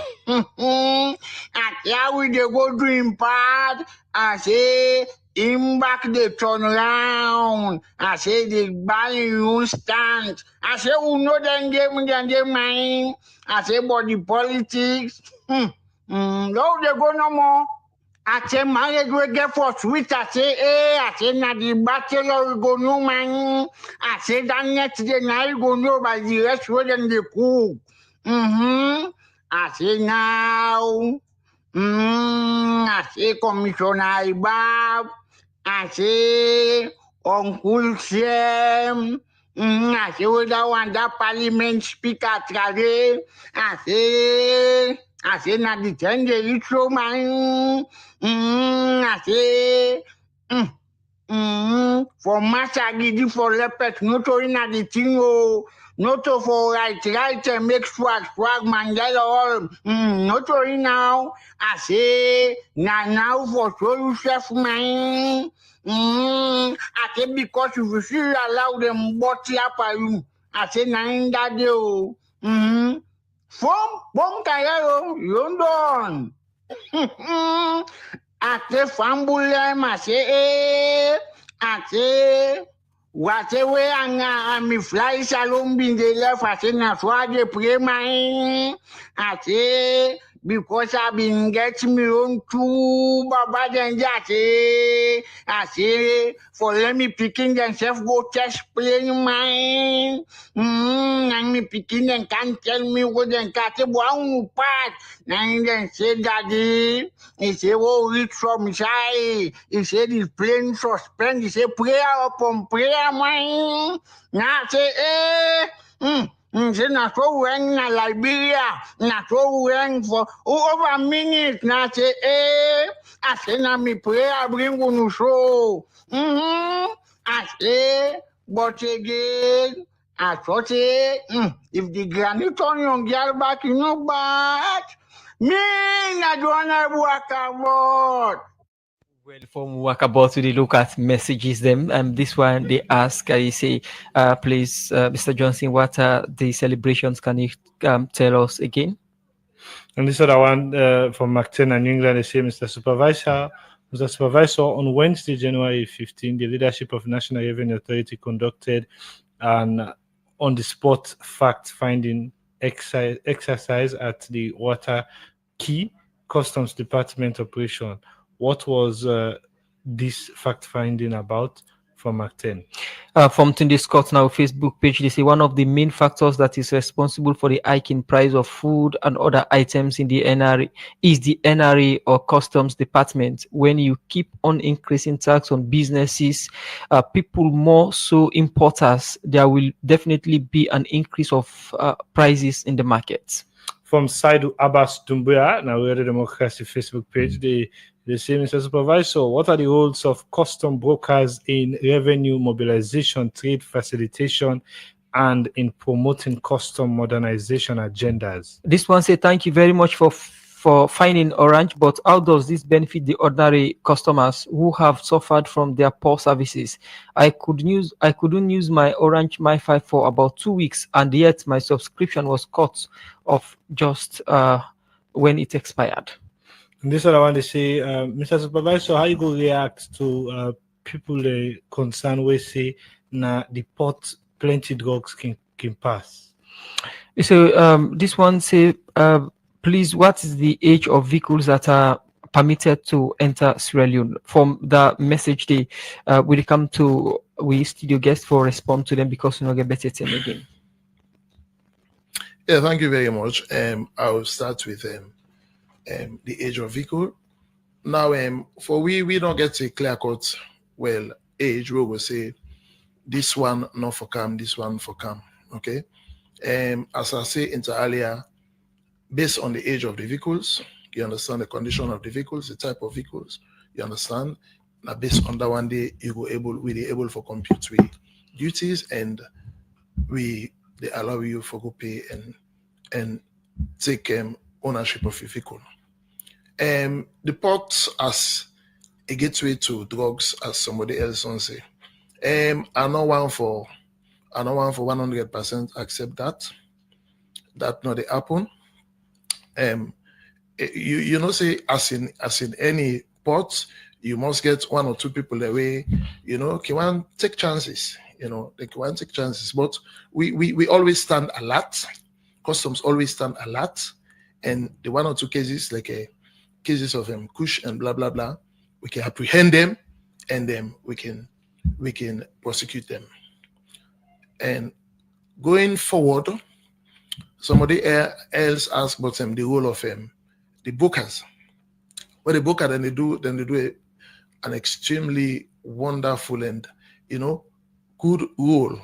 here we they go doing part. I say him back they turn around. I say the buying stand. I say who know them game mine. I say but the politics. No they go no more. I say marriage will get for sweet. I say na the bachelor will go no man. I say that next day now you go know by the rest where them they cook. I say now, I say Commissioner Ibab, I say Uncle Sam. I say we that one that parliament speaker today. I say na the 10 day intro man. I say for Master Gidi for Lepet, not only na the thing not for right and make swag man get all not only now. I say now for show yourself man. I say because if you still allow them body up you, I say nine that day. From Bonkayaro, London. Ate fambule mase ate watewe anga mi fly salon binde le fase na swade prema ate because I been get me on too baba denja ate for let me picking themselves go test playing mine and me picking them can't tell me what them cat one part and then say daddy he say oh reach from shy he said he's playing suspend he say prayer upon prayer mine now say say na so went na Liberia, na so went for over a minute. Now say I say na me prayer bring unu show. I say, but again, I thought if the granite onion girl back in no bad, me na don't work about. Well, from Walkabout to the look at messages them. This one they ask, I say, please, Mr. Johnson, what are the celebrations? Can you tell us again? And this other one from McTen and New England, they say, Mr. Supervisor, on Wednesday, January 15, the leadership of National Revenue Authority conducted an on-the-spot fact-finding exercise at the Water Key Customs Department operation. What was this fact-finding about? From McTen. From Tunde Scott now Facebook page, they say one of the main factors that is responsible for the hike in price of food and other items in the NRA is the NRA or Customs Department. When you keep on increasing tax on businesses, people more so importers, there will definitely be an increase of prices in the market. From Saidu Abbas Dumbuya, now we're the Democracy Facebook page, they say, Mr. Supervisor, what are the roles of custom brokers in revenue mobilization, trade facilitation, and in promoting custom modernization agendas? This one say, thank you very much for finding Orange, but how does this benefit the ordinary customers who have suffered from their poor services? I couldn't use my Orange MiFi for about 2 weeks, and yet my subscription was cut off just when it expired. And this other one, they say, Mr. Supervisor, how you go react to people concerned we say na the port plenty drugs can pass? So this one say, please, what is the age of vehicles that are permitted to enter Sierra Leone? From the message they will come to we studio guests for respond to them because we not get better time again. Yeah, thank you very much. I will start with the age of vehicle. Now, for we don't get a clear cut age. We will say this one not for cam, this one for cam. Okay. As I say earlier, based on the age of the vehicles, you understand the condition of the vehicles, the type of vehicles, you understand. Now, based on that one day, you go able for compute with duties, and they allow you for go pay and take ownership of your vehicle. The port as a gateway to drugs, as somebody else on say. I know one for 100% accept that. That not the happen. You know, say as in any port, you must get one or two people that way, can take chances. They can take chances. But we always stand alert. Customs always stand alert. And the one or two cases, like cases of kush and blah blah blah, we can apprehend them, and then we can prosecute them. And going forward, somebody else asked about the role of the brokers. Well, the broker then they do an extremely wonderful and good rule,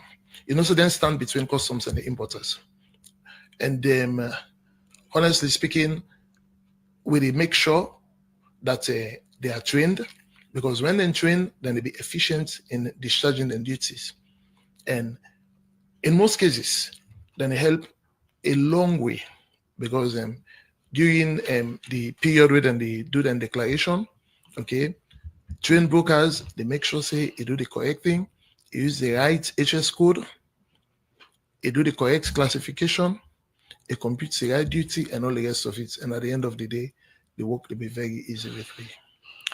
so then stand between customs and the importers. And honestly speaking, we make sure that they are trained, because when they're trained, then they be efficient in discharging their duties. And in most cases, then they help a long way, because during the period when they do the declaration, okay, trained brokers, they make sure say they do the correct thing, they use the right HS code, they do the correct classification, they compute the right duty and all the rest of it. And at the end of the day, the work will be very easy with me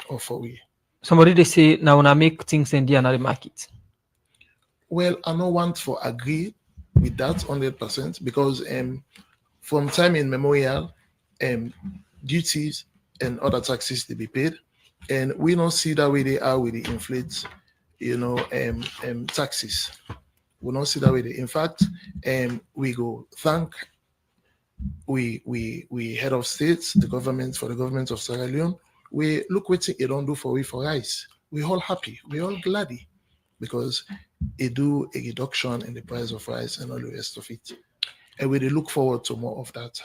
or for we. Somebody they say now when I make things in the another market. Well, I don't want to agree with that 100%, because from time immemorial, duties and other taxes to be paid, and we don't see that way they are with the inflate, taxes. We don't see that way. In fact, we go thank we head of states, the government of Sierra Leone. We look what it don't do for us. We all happy, we all glad, because it do a reduction in the price of rice and all the rest of it. And we look forward to more of that.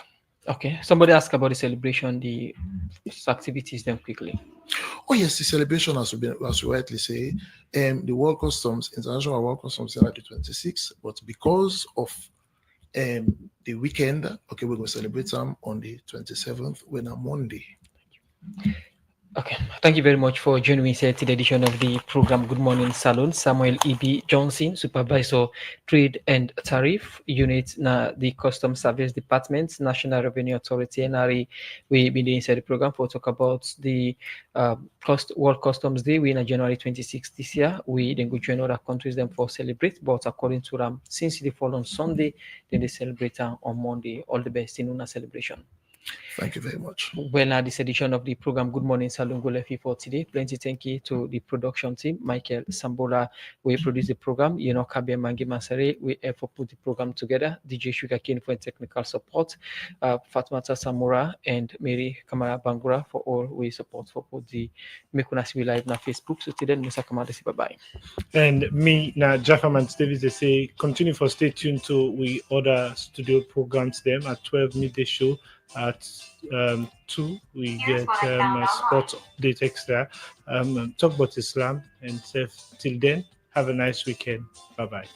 Okay. Somebody asked about the celebration, the activities then quickly. Oh yes, the celebration, as you rightly say, the World Customs, International World Customs are the 26th, but because of the weekend, okay, we're going to celebrate them on the 27th, when a Monday. Okay, thank you very much for joining me here to the edition of the program Good Morning Salon. Samuel E.B. Johnson, Supervisor, Trade and Tariff Unit, na the Customs Service Department, National Revenue Authority, NRA. We been inside the program for talk about the World Customs Day. We in January 26th this year. We then go join other countries them for celebrate, but according to them, since they fall on Sunday, then they celebrate on Monday. All the best in una celebration. Thank you very much. Well, now this edition of the program Good Morning Salon go left for today. Plenty thank you to the production team. Michael Sambola, we produce the program. Kabia Mangi Masare, we help put the program together. DJ Sugarcane for technical support. Fatmata Samura and Mary Kamara Bangura for all we support for the Mekunasi Live na Facebook. So today, Musa Kamara, bye bye. And me, na Jaffaman Davis, they say continue for stay tuned to we other studio programs them at 12 midday show. At 2 we get sport update extra, talk about Islam and stuff. Till then, have a nice weekend. Bye bye.